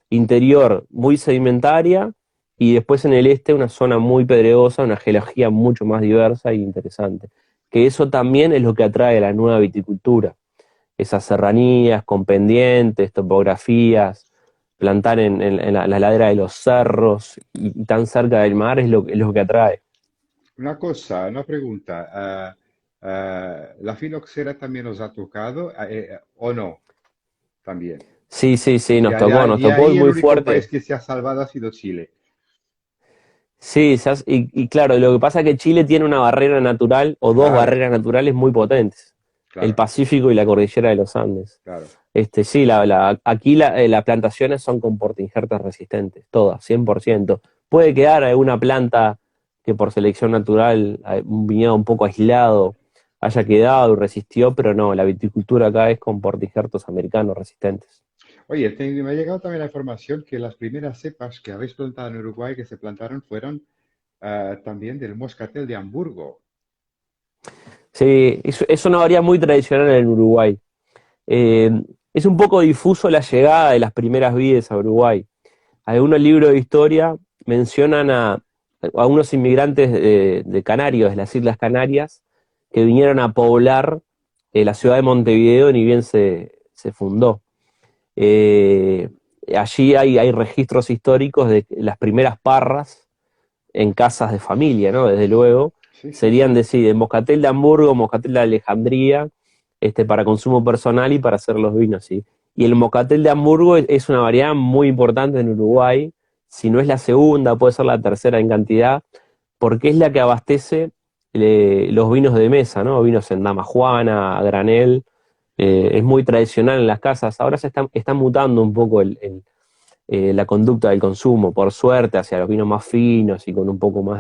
interior, muy sedimentaria, y después en el este una zona muy pedregosa, una geología mucho más diversa e interesante. Que eso también es lo que atrae a la nueva viticultura. Esas serranías con pendientes, topografías, plantar en la ladera de los cerros y tan cerca del mar es lo que atrae. Una cosa, una pregunta. ¿La filoxera también os ha tocado o no? También. Sí, sí, sí, nos Y tocó ahí el muy único país fuerte. que se ha salvado ha sido Chile. Sí, y claro, lo que pasa es que Chile tiene una barrera natural o 2 Claro, barreras naturales muy potentes, el claro, Pacífico y la cordillera de los Andes. claro. Sí, aquí las plantaciones son con portainjertos resistentes, todas, 100%. Puede quedar alguna planta que por selección natural, un viñedo un poco aislado, haya quedado y resistió, pero no, la viticultura acá es con portainjertos americanos resistentes. Oye, me ha llegado también la información que las primeras cepas que habéis plantado en Uruguay que se plantaron fueron también del moscatel de Hamburgo. Sí, es una variedad muy tradicional en Uruguay. Eh, es un poco difuso la llegada de las primeras vides a Uruguay. Algunos libros de historia mencionan a unos inmigrantes de Canarios, de las Islas Canarias, que vinieron a poblar la ciudad de Montevideo ni bien se fundó. Eh, Allí hay registros históricos de las primeras parras en casas de familia, ¿no? Desde luego, Sí, sí, serían sí. de moscatel de Hamburgo, moscatel de Alejandría, para consumo personal y para hacer los vinos, ¿sí? Y el moscatel de Hamburgo es una variedad muy importante en Uruguay, si no es la segunda, puede ser la tercera en cantidad, porque es la que abastece los vinos de mesa, ¿no? Vinos en dama juana, a granel, es muy tradicional en las casas. Ahora está mutando un poco la conducta del consumo, por suerte, hacia los vinos más finos y con un poco más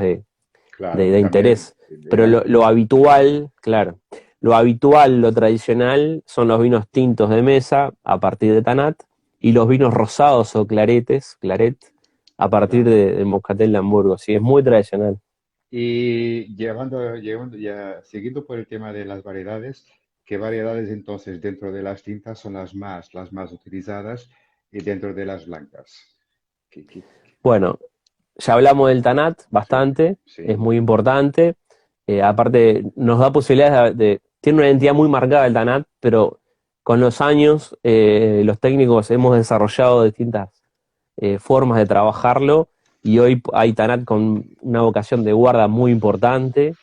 Claro, de también. interés. Pero lo habitual, claro, lo habitual, lo tradicional, son los vinos tintos de mesa a partir de Tanat y los vinos rosados o claret, a partir Claro. de Moscatel de Hamburgo. Sí, es muy tradicional. Y llevando ya, siguiendo por el tema de las variedades, ¿qué variedades entonces dentro de las tintas son las más utilizadas y dentro de las blancas? Bueno, ya hablamos del Tanat Sí, bastante, es sí. muy importante. Aparte, nos da posibilidades tiene una identidad muy marcada el Tanat, pero con los años los técnicos hemos desarrollado distintas formas de trabajarlo y hoy hay Tanat con una vocación de guarda muy importante,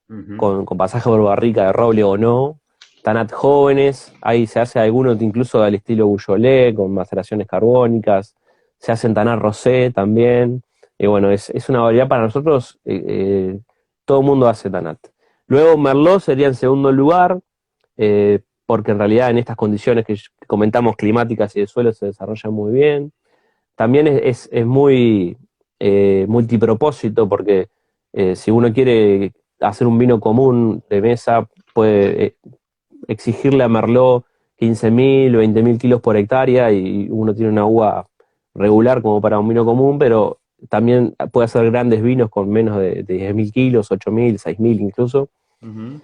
Ujú, con pasaje por barrica de roble o no. Tanat jóvenes, ahí se hace algunos incluso al estilo Beaujolais, con maceraciones carbónicas, se hacen Tanat Rosé también. Y bueno, es una variedad para nosotros, todo el mundo hace Tanat. Luego Merlot sería en segundo lugar, porque en realidad en estas condiciones que comentamos climáticas y de suelo se desarrolla muy bien. También es muy multipropósito porque si uno quiere hacer un vino común de mesa, puede exigirle a Merlot 15.000 o 20.000 kilos por hectárea y uno tiene una uva regular como para un vino común, pero también puede hacer grandes vinos con menos de 10.000 kilos, 8.000, 6.000 incluso. ujú.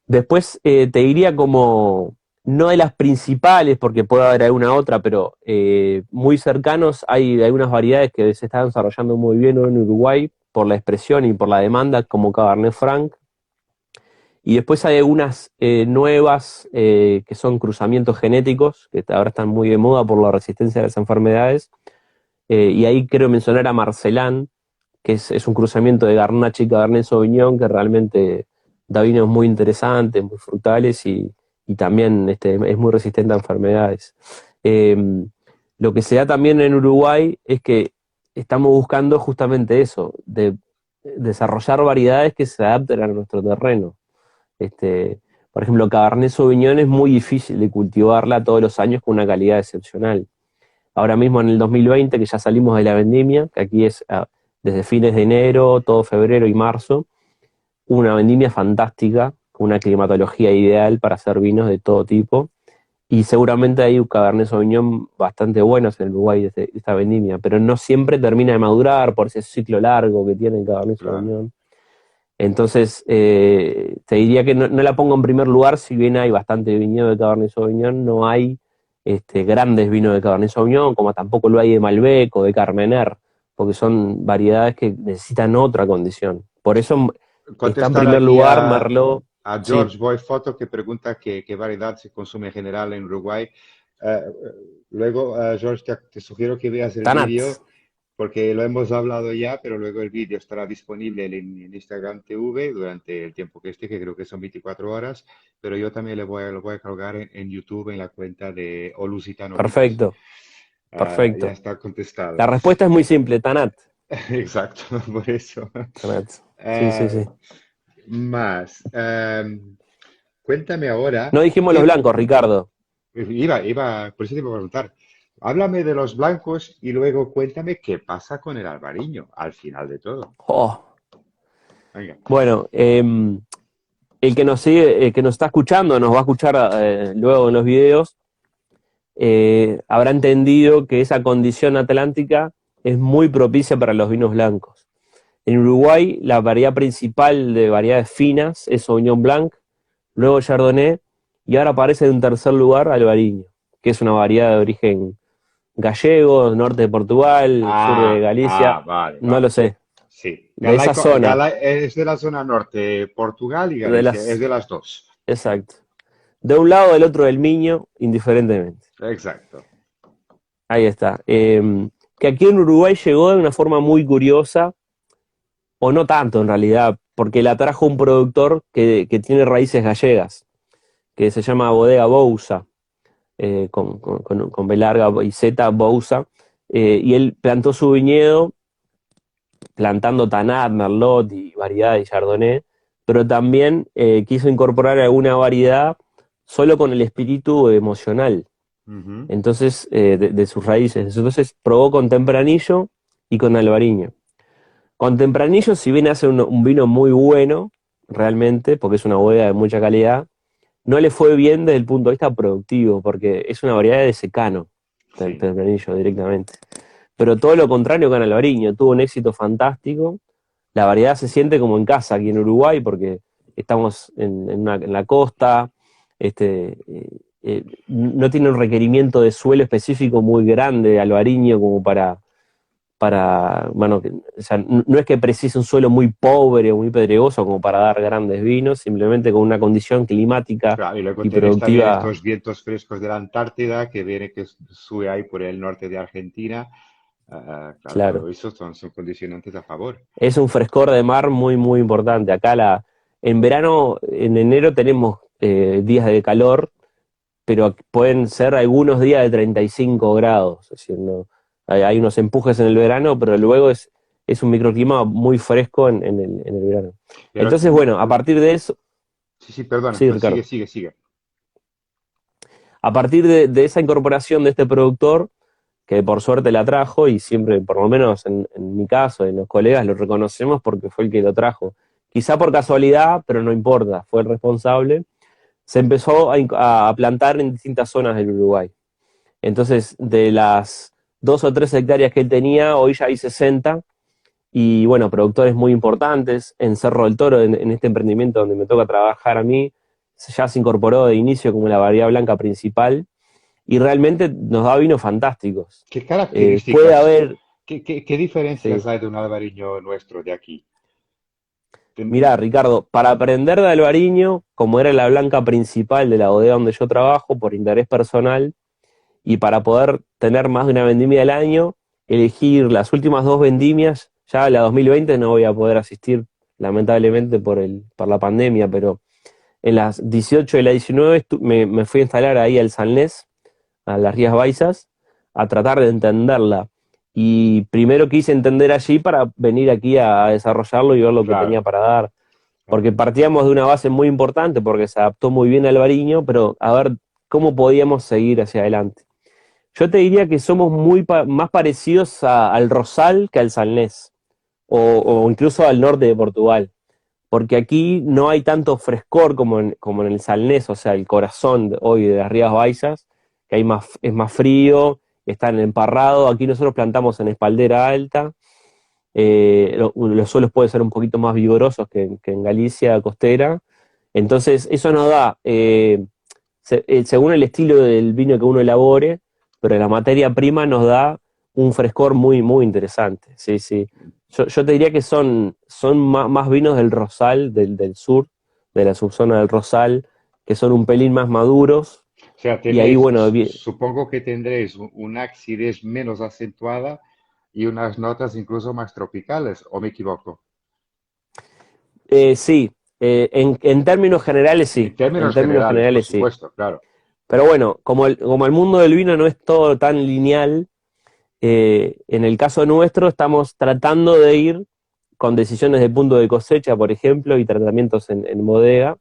Después te diría como, no de las principales, porque puede haber alguna otra, pero muy cercanos hay algunas variedades que se están desarrollando muy bien hoy en Uruguay por la expresión y por la demanda, como Cabernet Franc. Y después hay algunas nuevas que son cruzamientos genéticos, que ahora están muy de moda por la resistencia a las enfermedades. Y ahí quiero mencionar a Marcelán, que es un cruzamiento de Garnacha y Cabernet Sauvignon, que realmente da vinos muy interesantes, muy frutales y también es muy resistente a enfermedades. Eh, lo que se da también en Uruguay es que estamos buscando justamente eso, de desarrollar variedades que se adapten a nuestro terreno. Este, Por ejemplo, Cabernet Sauvignon es muy difícil de cultivarla todos los años con una calidad excepcional. Ahora mismo en el 2020, que ya salimos de la vendimia, que aquí es desde fines de enero, todo febrero y marzo, una vendimia fantástica, con una climatología ideal para hacer vinos de todo tipo. Y seguramente hay un Cabernet Sauvignon bastante buenos en el Uruguay de esta vendimia, pero no siempre termina de madurar por ese ciclo largo que tiene el Cabernet Claro. Sauvignon. Entonces, te diría que no la pongo en primer lugar, si bien hay bastante viñedo de Cabernet Sauvignon, no hay grandes vinos de Cabernet Sauvignon, como tampoco lo hay de Malbec o de Carmener, porque son variedades que necesitan otra condición. Por eso está en Contestar primer aquí lugar Merlot. a Sí, George Boy Photo que pregunta qué variedad se consume en general en Uruguay. Eh, luego, George, te sugiero que veas el Tanat. vídeo porque lo hemos hablado ya, pero luego el vídeo estará disponible en Instagram TV durante el tiempo que esté, que creo que son 24 horas, pero yo también lo voy a colgar en YouTube en la cuenta de Olusitano Vinos. Perfecto, Ya perfecto. está contestado. La respuesta es muy simple, Tanat. Exacto, por eso. Tanat. Sí, sí, Eh, sí. más, cuéntame ahora, No dijimos los blancos, Ricardo. por eso te iba a preguntar, háblame de los blancos y luego cuéntame qué pasa con el albariño al final de todo. Oh. Venga. Bueno, el que nos sigue, el que nos está escuchando, nos va a escuchar luego en los videos, habrá entendido que esa condición atlántica es muy propicia para los vinos blancos. En Uruguay, la variedad principal de variedades finas es Sauvignon Blanc, luego Chardonnay, y ahora aparece en tercer lugar Albariño, que es una variedad de origen gallego, norte de Portugal, sur de Galicia, Vale, no lo vale. sé, Sí. de esa zona, Es de la zona norte, Portugal y de Galicia, es las, de las dos. exacto, de un lado o del otro del Miño, indiferentemente. Exacto. Ahí está. Que aquí en Uruguay llegó de una forma muy curiosa, o no tanto en realidad, porque la trajo un productor que tiene raíces gallegas, que se llama Bodega Bouza, con B larga y Z, Bouza, y él plantó su viñedo plantando Tanat, Merlot y variedades de Chardonnay, pero también quiso incorporar alguna variedad solo con el espíritu emocional, Ujú. entonces de sus raíces. Entonces probó con Tempranillo y con Albariño. Con Tempranillo, si bien hace un vino muy bueno, realmente, porque es una bodega de mucha calidad, no le fue bien desde el punto de vista productivo, porque es una variedad de secano, Sí. Tempranillo directamente. Pero todo lo contrario con Albariño, tuvo un éxito fantástico. La variedad se siente como en casa aquí en Uruguay, porque estamos en la costa, no tiene un requerimiento de suelo específico muy grande de Albariño como bueno, o sea, no es que precise un suelo muy pobre o muy pedregoso como para dar grandes vinos, simplemente con una condición climática Claro, y luego y tienes también productiva, estos vientos frescos de la Antártida que viene, que sube ahí por el norte de Argentina. Claro, todo claro. eso son condicionantes a favor. Es un frescor de mar muy, muy importante. En verano, en enero tenemos días de calor, pero pueden ser algunos días de 35 grados. Es decir, hay unos empujes en el verano, pero luego es un microclima muy fresco en el verano. Pero, Entonces, bueno, a partir de eso, sí, sí, perdona, sí, sigue, Ricardo, sigue, sigue. a partir de esa incorporación de este productor, que por suerte la trajo, y siempre, por lo menos en mi caso, en los colegas, lo reconocemos porque fue el que lo trajo. Quizá por casualidad, pero no importa, fue el responsable. Se empezó a plantar en distintas zonas del Uruguay. Entonces, de las 2 o 3 hectáreas que él tenía, hoy ya hay 60, y bueno, productores muy importantes. En Cerro del Toro, en este emprendimiento donde me toca trabajar a mí, ya se incorporó de inicio como la variedad blanca principal, y realmente nos da vinos fantásticos. ¿Qué Puede características, haber, qué sí. diferencias hay de un albariño nuestro de aquí? Mirá, Ricardo, para aprender de Albariño, como era la blanca principal de la bodega donde yo trabajo, por interés personal, y para poder tener más de una vendimia al año, elegir las últimas 2 vendimias. Ya la 2020 no voy a poder asistir, lamentablemente, por la pandemia, pero en las 18 y la 19 me fui a instalar ahí al Salnés, a las Rías Baixas, a tratar de entenderla. Y primero quise entender allí para venir aquí a desarrollarlo y ver lo que tenía Claro. para dar. porque partíamos de una base muy importante, porque se adaptó muy bien al albariño, pero a ver cómo podíamos seguir hacia adelante. Yo te diría que somos más parecidos al Rosal que al Salnés, o incluso al norte de Portugal, porque aquí no hay tanto frescor como en el Salnés, o sea, el corazón hoy de las Rías Baixas, que es más frío, están emparrados. Aquí nosotros plantamos en espaldera alta, los suelos pueden ser un poquito más vigorosos que en Galicia costera, entonces eso nos da, según el estilo del vino que uno elabore, pero la materia prima nos da un frescor muy, muy interesante. Sí, sí. Yo te diría que son más vinos del Rosal, del sur, de la subzona del Rosal, que son un pelín más maduros. O sea, Y ahí, bueno, supongo que tendréis una acidez menos acentuada y unas notas incluso más tropicales, ¿o me equivoco? sí, en términos generales En sí, en términos términos generales, por generales sí. supuesto, claro. Pero bueno, como el mundo del vino no es todo tan lineal, en el caso nuestro estamos tratando de ir con decisiones de punto de cosecha, por ejemplo, y tratamientos en bodega,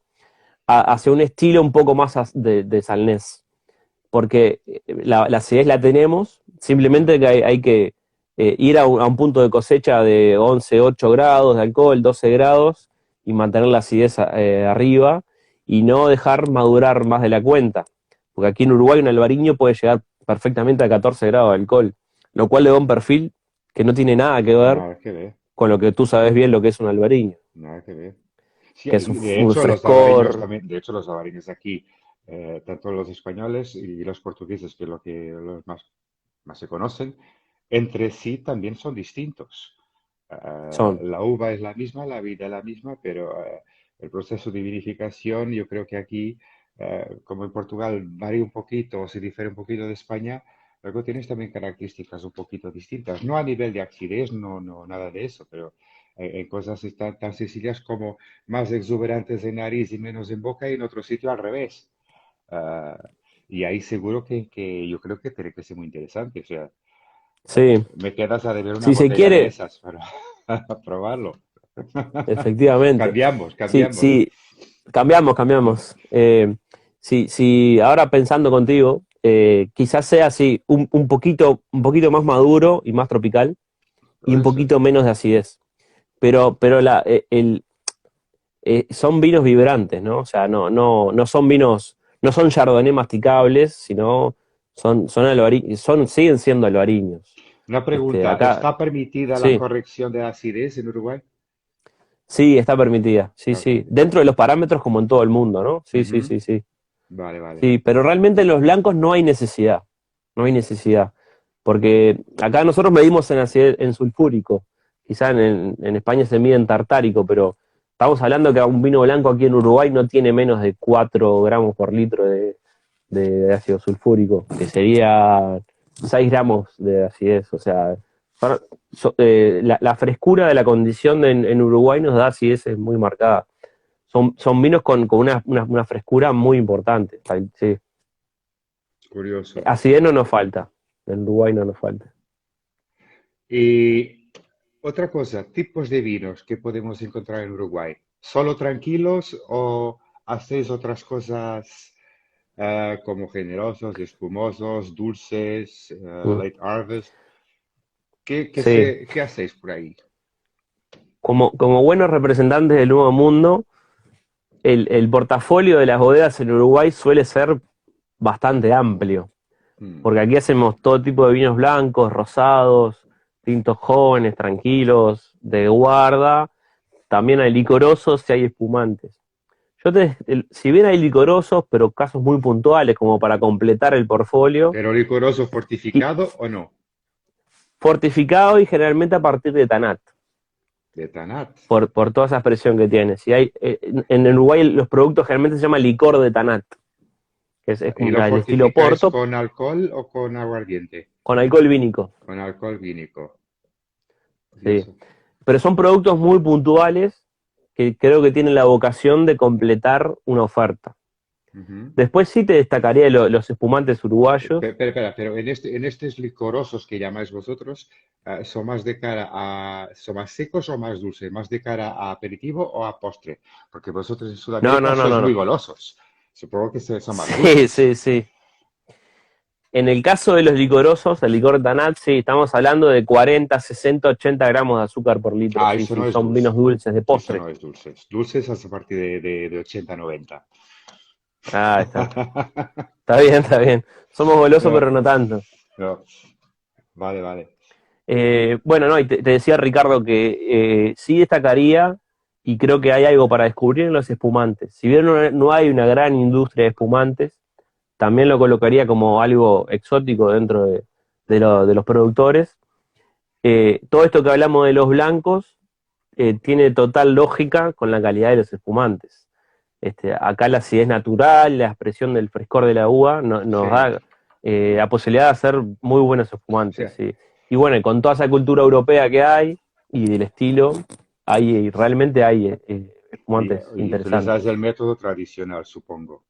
hacia un estilo un poco más de Salnés, porque la acidez la tenemos, simplemente que hay que ir a un punto de cosecha de 11 8 grados de alcohol, 12 grados, y mantener la acidez arriba, y no dejar madurar más de la cuenta, porque aquí en Uruguay un albariño puede llegar perfectamente a 14 grados de alcohol, lo cual le da un perfil que no tiene nada que ver Nada que ver, con lo que tú sabes bien lo que es un albariño, nada que ver. Sí, que es y de un hecho los albariños frescor. también, de hecho los albariños aquí, tanto los españoles y los portugueses, que es lo que los más se conocen, entre sí también son distintos. Son. La uva es la misma, la vida es la misma, pero el proceso de vinificación, yo creo que aquí, como en Portugal, varía un poquito o se difiere un poquito de España, luego tienes también características un poquito distintas. No a nivel de acidez, no, nada de eso, pero en cosas tan sencillas como más exuberantes en nariz y menos en boca, y en otro sitio al revés. Ah, y ahí seguro que yo creo que tiene que ser muy interesante. O sea, Sí, me quedas a deber una si se botella de quiere, esas para probarlo. efectivamente. Cambiamos, Sí, cambiamos. sí, cambiamos, cambiamos. Sí, ahora pensando contigo, quizás sea así, un poquito más maduro y más tropical, y Por un eso. poquito menos de acidez. Pero son vinos vibrantes, ¿no? O sea, no son vinos, no son chardonnay masticables, sino siguen siendo albariños. Una pregunta, Acá, ¿está permitida la sí. corrección de acidez en Uruguay? Sí, está permitida, sí, Ok. sí. Dentro de los parámetros como en todo el mundo, ¿no? Sí, sí, Ujú. sí, sí. Vale, vale. Sí, pero realmente en los blancos no hay necesidad, no hay necesidad. Porque acá nosotros medimos en sulfúrico, quizá en España se mide en tartárico, pero estamos hablando que un vino blanco aquí en Uruguay no tiene menos de 4 gramos por litro de ácido sulfúrico, que sería 6 gramos de acidez. O sea, la frescura de la condición en Uruguay nos da acidez muy marcada. Son vinos con una frescura muy importante. Sí. Curioso. Acidez no nos falta. En Uruguay no nos falta. Y otra cosa, tipos de vinos que podemos encontrar en Uruguay. ¿Solo tranquilos o hacéis otras cosas como generosos, espumosos, dulces, Mm. late harvest? Sí. ¿Qué hacéis por ahí? Como buenos representantes del Nuevo Mundo, el portafolio de las bodegas en Uruguay suele ser bastante amplio, Mm. porque aquí hacemos todo tipo de vinos blancos, rosados, tintos jóvenes, tranquilos, de guarda, también hay licorosos y hay espumantes. Si bien hay licorosos, pero casos muy puntuales como para completar el portfolio, ¿Pero licoroso y fortificado o no? fortificado y generalmente a partir de tanat, De Tanat. por toda esa expresión que tiene. Si hay, en Uruguay los productos generalmente se llama licor de tanat, que es ¿Y como lo el estilo fortificáis Porto, con alcohol o con aguardiente? con alcohol vínico. Con alcohol vínico. Sí. Curioso. Pero son productos muy puntuales que creo que tienen la vocación de completar una oferta. Ujú. Después sí te destacaría los espumantes uruguayos. Espera, pero en estos licorosos que llamáis vosotros, ¿son más de cara son más secos o más dulces? ¿Más de cara a aperitivo o a postre? Porque vosotros en No, Sudamérica no, no, sois no, muy no. golosos. Supongo que son más Sí, dulces. sí, sí. En el caso de los licorosos, el licor Tanat, sí, estamos hablando de 40, 60, 80 gramos de azúcar por litro. Ah, Sí, eso sí, no es son vinos dulce. dulces de Eso postre. no es dulces. Dulces hasta a partir de 80, 90. Ah, está. Está bien, está bien. Somos golosos, No, pero no tanto. no. Vale, vale. Bueno, no, y te decía Ricardo que sí destacaría, y creo que hay algo para descubrir en los espumantes. Si bien no hay una gran industria de espumantes, también lo colocaría como algo exótico dentro de los productores. Todo esto que hablamos de los blancos tiene total lógica con la calidad de los espumantes. Acá la acidez natural, la expresión del frescor de la uva nos Sí. da la posibilidad de hacer muy buenos O espumantes. sea, Sí. Y bueno, y con toda esa cultura europea que hay y del estilo, realmente hay espumantes y utilizáis interesantes. el método tradicional, supongo.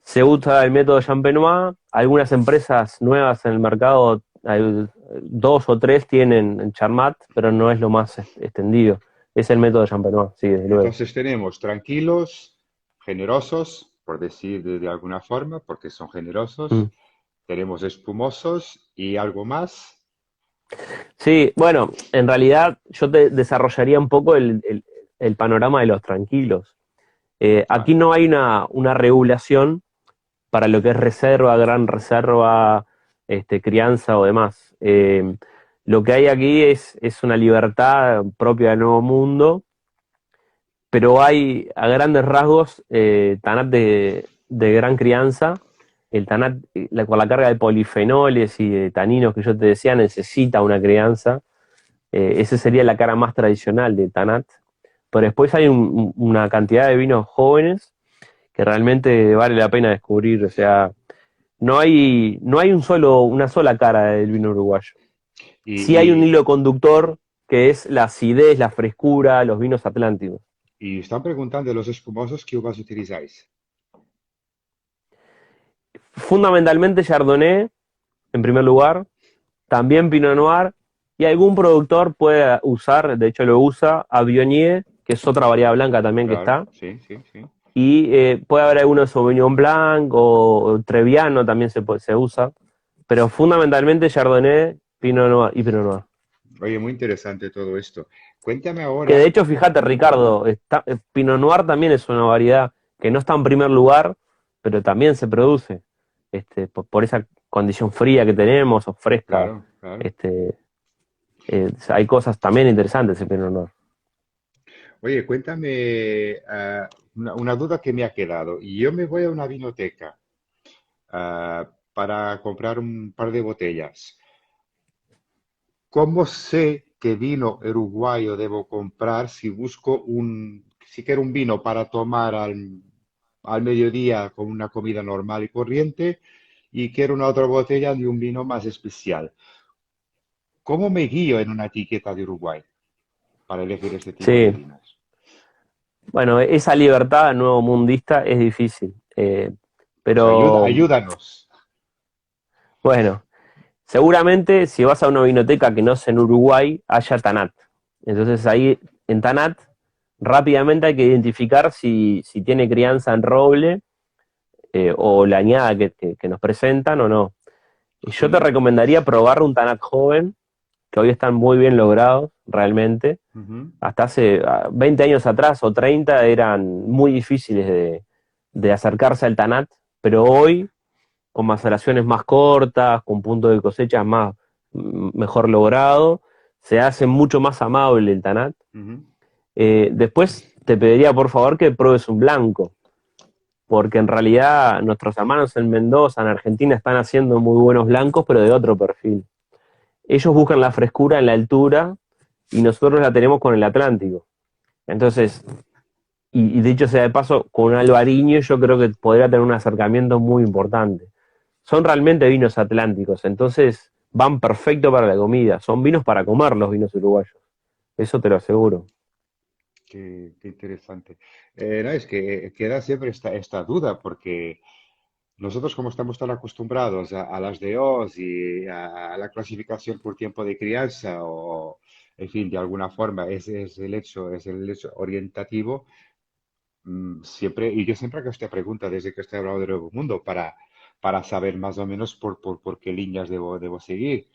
Se usa el método Champenois. Algunas empresas nuevas en el mercado, hay dos o tres tienen Charmat, pero no es lo más extendido. Es el método Champenois, sí, desde luego. Entonces tenemos tranquilos, generosos, por decir de alguna forma, porque son Mm. generosos. Tenemos espumosos y algo más. Sí, bueno, en realidad yo te desarrollaría un poco el panorama de los tranquilos. Ah, Aquí no hay una regulación para lo que es reserva, gran reserva, crianza o demás. Lo que hay aquí es una libertad propia del Nuevo Mundo, pero hay a grandes rasgos tanat de gran crianza. El tanat, con la carga de polifenoles y de taninos que yo te decía, necesita una crianza. Esa sería la cara más tradicional de tanat. Pero después hay una cantidad de vinos jóvenes que realmente vale la pena descubrir. O sea, no hay una sola cara del vino uruguayo. Sí hay un y, hilo conductor que es la acidez, la frescura, los vinos atlánticos. y están preguntando los espumosos qué uvas utilizáis. Fundamentalmente Chardonnay, en primer lugar, también Pinot Noir, y algún productor puede usar, de hecho lo usa, a Viognier, que es otra variedad blanca también que Claro, está, sí, sí, sí. y puede haber algunos Sauvignon Blanc o Trebbiano también se usa, pero fundamentalmente Chardonnay, Pinot Noir y Pinot Noir. Oye, muy interesante todo esto. Cuéntame Que de ahora, hecho, fíjate, Ricardo, Pinot Noir también es una variedad que no está en primer lugar, pero también se produce por esa condición fría que tenemos o fresca. claro, claro. Este, hay cosas también interesantes en Pinot Noir. Oye, cuéntame una duda que me ha quedado. Yo me voy a una vinoteca para comprar un par de botellas. ¿Cómo sé qué vino uruguayo debo comprar si quiero un vino para tomar al mediodía con una comida normal y corriente y quiero una otra botella de un vino más especial? ¿Cómo me guío en una etiqueta de Uruguay para elegir este tipo de Sí, vinos? bueno, esa libertad nuevo mundista es difícil, Pues pero ayúdanos. bueno, seguramente si vas a una vinoteca que no es en Uruguay, haya Tanat. Entonces ahí en Tanat rápidamente hay que identificar si tiene crianza en roble o la añada que nos presentan o no. Y yo te Ujú, recomendaría probar un Tanat joven, que hoy están muy bien logrados realmente. ujú. Hasta hace 20 años atrás o 30 eran muy difíciles de acercarse al Tanat, pero hoy con maceraciones más cortas, con punto de cosecha mejor logrado, se hace mucho más amable el Tanat. Ujú. Después te pediría por favor que pruebes un blanco, porque en realidad nuestros hermanos en Mendoza, en Argentina, están haciendo muy buenos blancos, pero de otro perfil. Ellos buscan la frescura en la altura y nosotros la tenemos con el Atlántico. Entonces, y dicho sea de paso, con un albariño yo creo que podría tener un acercamiento muy importante. Son realmente vinos atlánticos, entonces van perfecto para la comida. Son vinos para comer los vinos uruguayos. Eso te lo aseguro. qué interesante. No, es que queda siempre esta duda, porque nosotros como estamos tan acostumbrados a las DOs y a la clasificación por tiempo de crianza, o en fin, de alguna forma, ese es el hecho orientativo. Siempre, y yo siempre hago esta pregunta desde que estoy hablando de Nuevo Mundo, para saber más o menos por qué líneas debo seguir.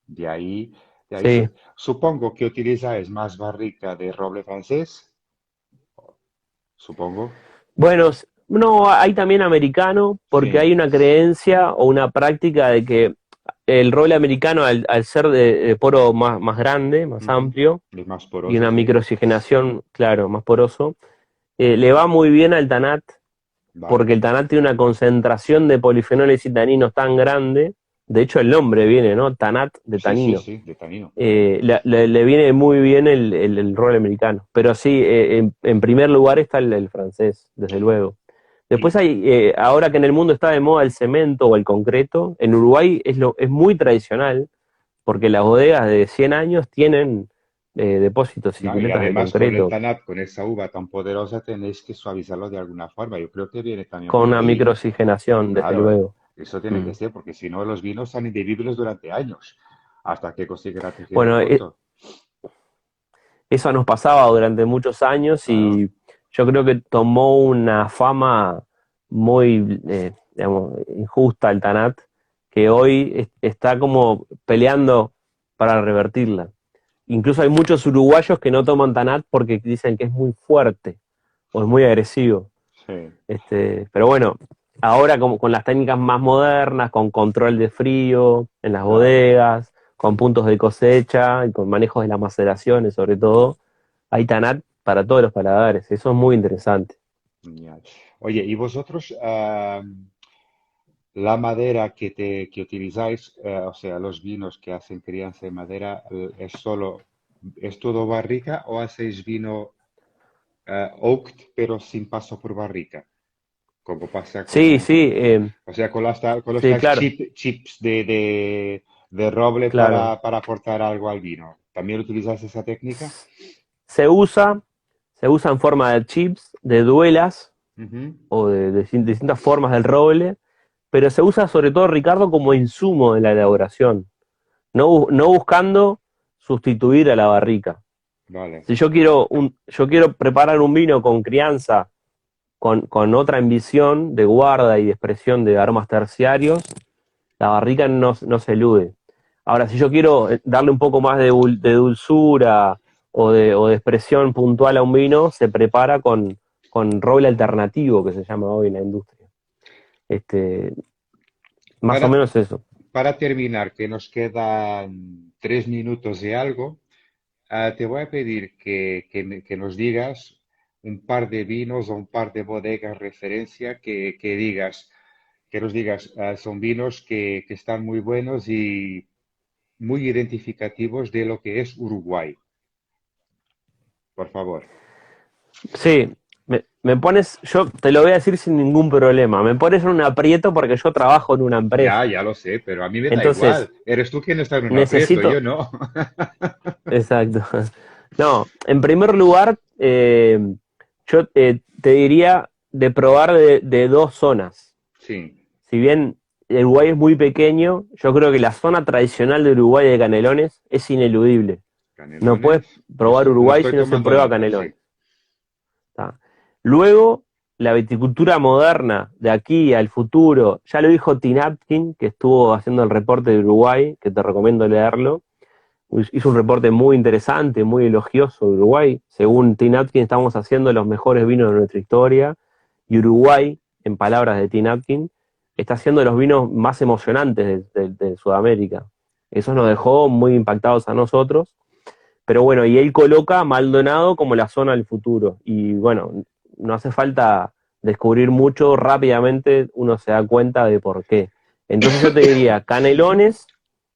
De ahí, de ahí Sí. supongo que utilizáis más barrica de roble francés, supongo. Bueno, no, hay también americano, porque hay Sí. una creencia o una práctica de que el roble americano, al ser de poro más grande, más Ujú. amplio, Es más y poroso, una sí. microoxigenación, claro, más poroso, le va muy bien al tanat, porque Vale. el tanat tiene una concentración de polifenoles y taninos tan grande, de hecho el nombre viene, ¿no? Tanat de Sí, sí, tanino. sí, de tanino, claro. Le viene muy bien el rol americano. Pero sí, en primer lugar está el francés, desde luego. Después Y, hay, ahora que en el mundo está de moda el cemento o el concreto, en Uruguay es muy tradicional, porque las bodegas de 100 años tienen depósitos y no, y piletas de además con el concreto, tanat, con esa uva tan poderosa, tenéis que suavizarlo de alguna forma. Yo creo que viene también con por una ahí. microoxigenación, desde Claro, luego. eso tiene Mm. que ser, porque si no los vinos son inbebibles durante años, hasta que consiguen atingir el Bueno, punto. eso nos pasaba durante muchos años Claro. y yo creo que tomó una fama muy, digamos, injusta el Tanat, que hoy está como peleando para revertirla. Incluso hay muchos uruguayos que no toman Tanat porque dicen que es muy fuerte o es muy agresivo. Sí. Pero bueno, ahora como con las técnicas más modernas, con control de frío en las Claro. bodegas, con puntos de cosecha y con manejos de las maceraciones sobre todo, hay Tanat para todos los paladares. Eso es muy interesante. Genial. Oye, ¿y vosotros, la madera que utilizáis, o sea, los vinos que hacen crianza de madera, es todo barrica o hacéis vino oaked pero sin paso por barrica? Como pasa Sí, sí, o sea, con los sí, claro, chips de roble claro. para aportar algo al vino. ¿También utilizas esa técnica? Se usa, se usa en forma de chips, de duelas Ujú. o de distintas formas del roble, pero se usa sobre todo, Ricardo, como insumo de la elaboración, no buscando sustituir a la barrica. Vale. Si yo quiero preparar un vino con crianza, con otra ambición de guarda y de expresión de aromas terciarios, la barrica no se elude. Ahora, si yo quiero darle un poco más de dulzura o de expresión puntual a un vino, se prepara con roble alternativo, que se llama hoy en la industria. Este, Más o Para, menos eso. para terminar, que nos quedan 3 minutos de algo, te voy a pedir que nos digas un par de vinos o un par de bodegas referencia que nos digas, son vinos que están muy buenos y muy identificativos de lo que es Uruguay, por favor. Sí, me pones, yo te lo voy a decir sin ningún problema, me pones en un aprieto porque yo trabajo en una Ya, empresa. ya lo sé, pero a mí me da Entonces, igual. Eres tú quien está en un aprieto, yo necesito, no. exacto. No, en primer lugar, yo te diría de probar de dos zonas. Sí, Si bien Uruguay es muy pequeño, yo creo que la zona tradicional de Uruguay de Canelones es ineludible. No puedes Canelones, probar lo Uruguay estoy si no se tomando prueba nota, sí. Canelones. ¿Tá? Luego, la viticultura moderna, de aquí al futuro, ya lo dijo Tim Atkin, que estuvo haciendo el reporte de Uruguay, que te recomiendo leerlo. Hizo un reporte muy interesante, muy elogioso de Uruguay. Según Tim Atkin, estamos haciendo los mejores vinos de nuestra historia. Y Uruguay, en palabras de Tim Atkin, está haciendo los vinos más emocionantes de Sudamérica. Eso nos dejó muy impactados a nosotros. Pero bueno, y él coloca a Maldonado como la zona del futuro. Y bueno, no hace falta descubrir mucho, rápidamente uno se da cuenta de por qué. Entonces yo te diría, Canelones,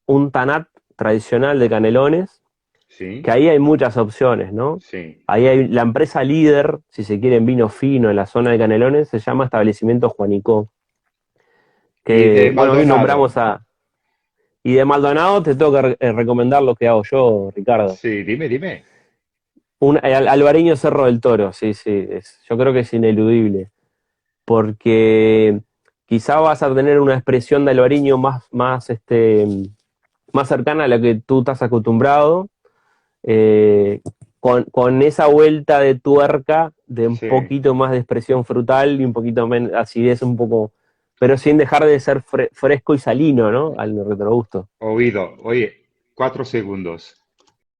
un Tanat tradicional de Canelones, que Sí, ahí hay muchas opciones, ¿no? sí. Ahí hay la empresa líder, si se quiere, en vino fino en la zona de Canelones, se llama Establecimiento Juanicó, Y de que, bueno, hoy Maldonado. nombramos a... Y de Maldonado te tengo que recomendar lo que hago yo, Ricardo. Sí, dime, dime. Alvareño Cerro del Toro, sí, sí, yo creo que es ineludible, porque quizá vas a tener una expresión de Alvareño más cercana a la que tú estás acostumbrado, eh, con esa vuelta de tuerca de un Sí, poquito más de expresión frutal y un poquito menos acidez, un poco, pero sin dejar de ser fresco y salino, ¿no? Al retrogusto. oído. Oye, 4 segundos.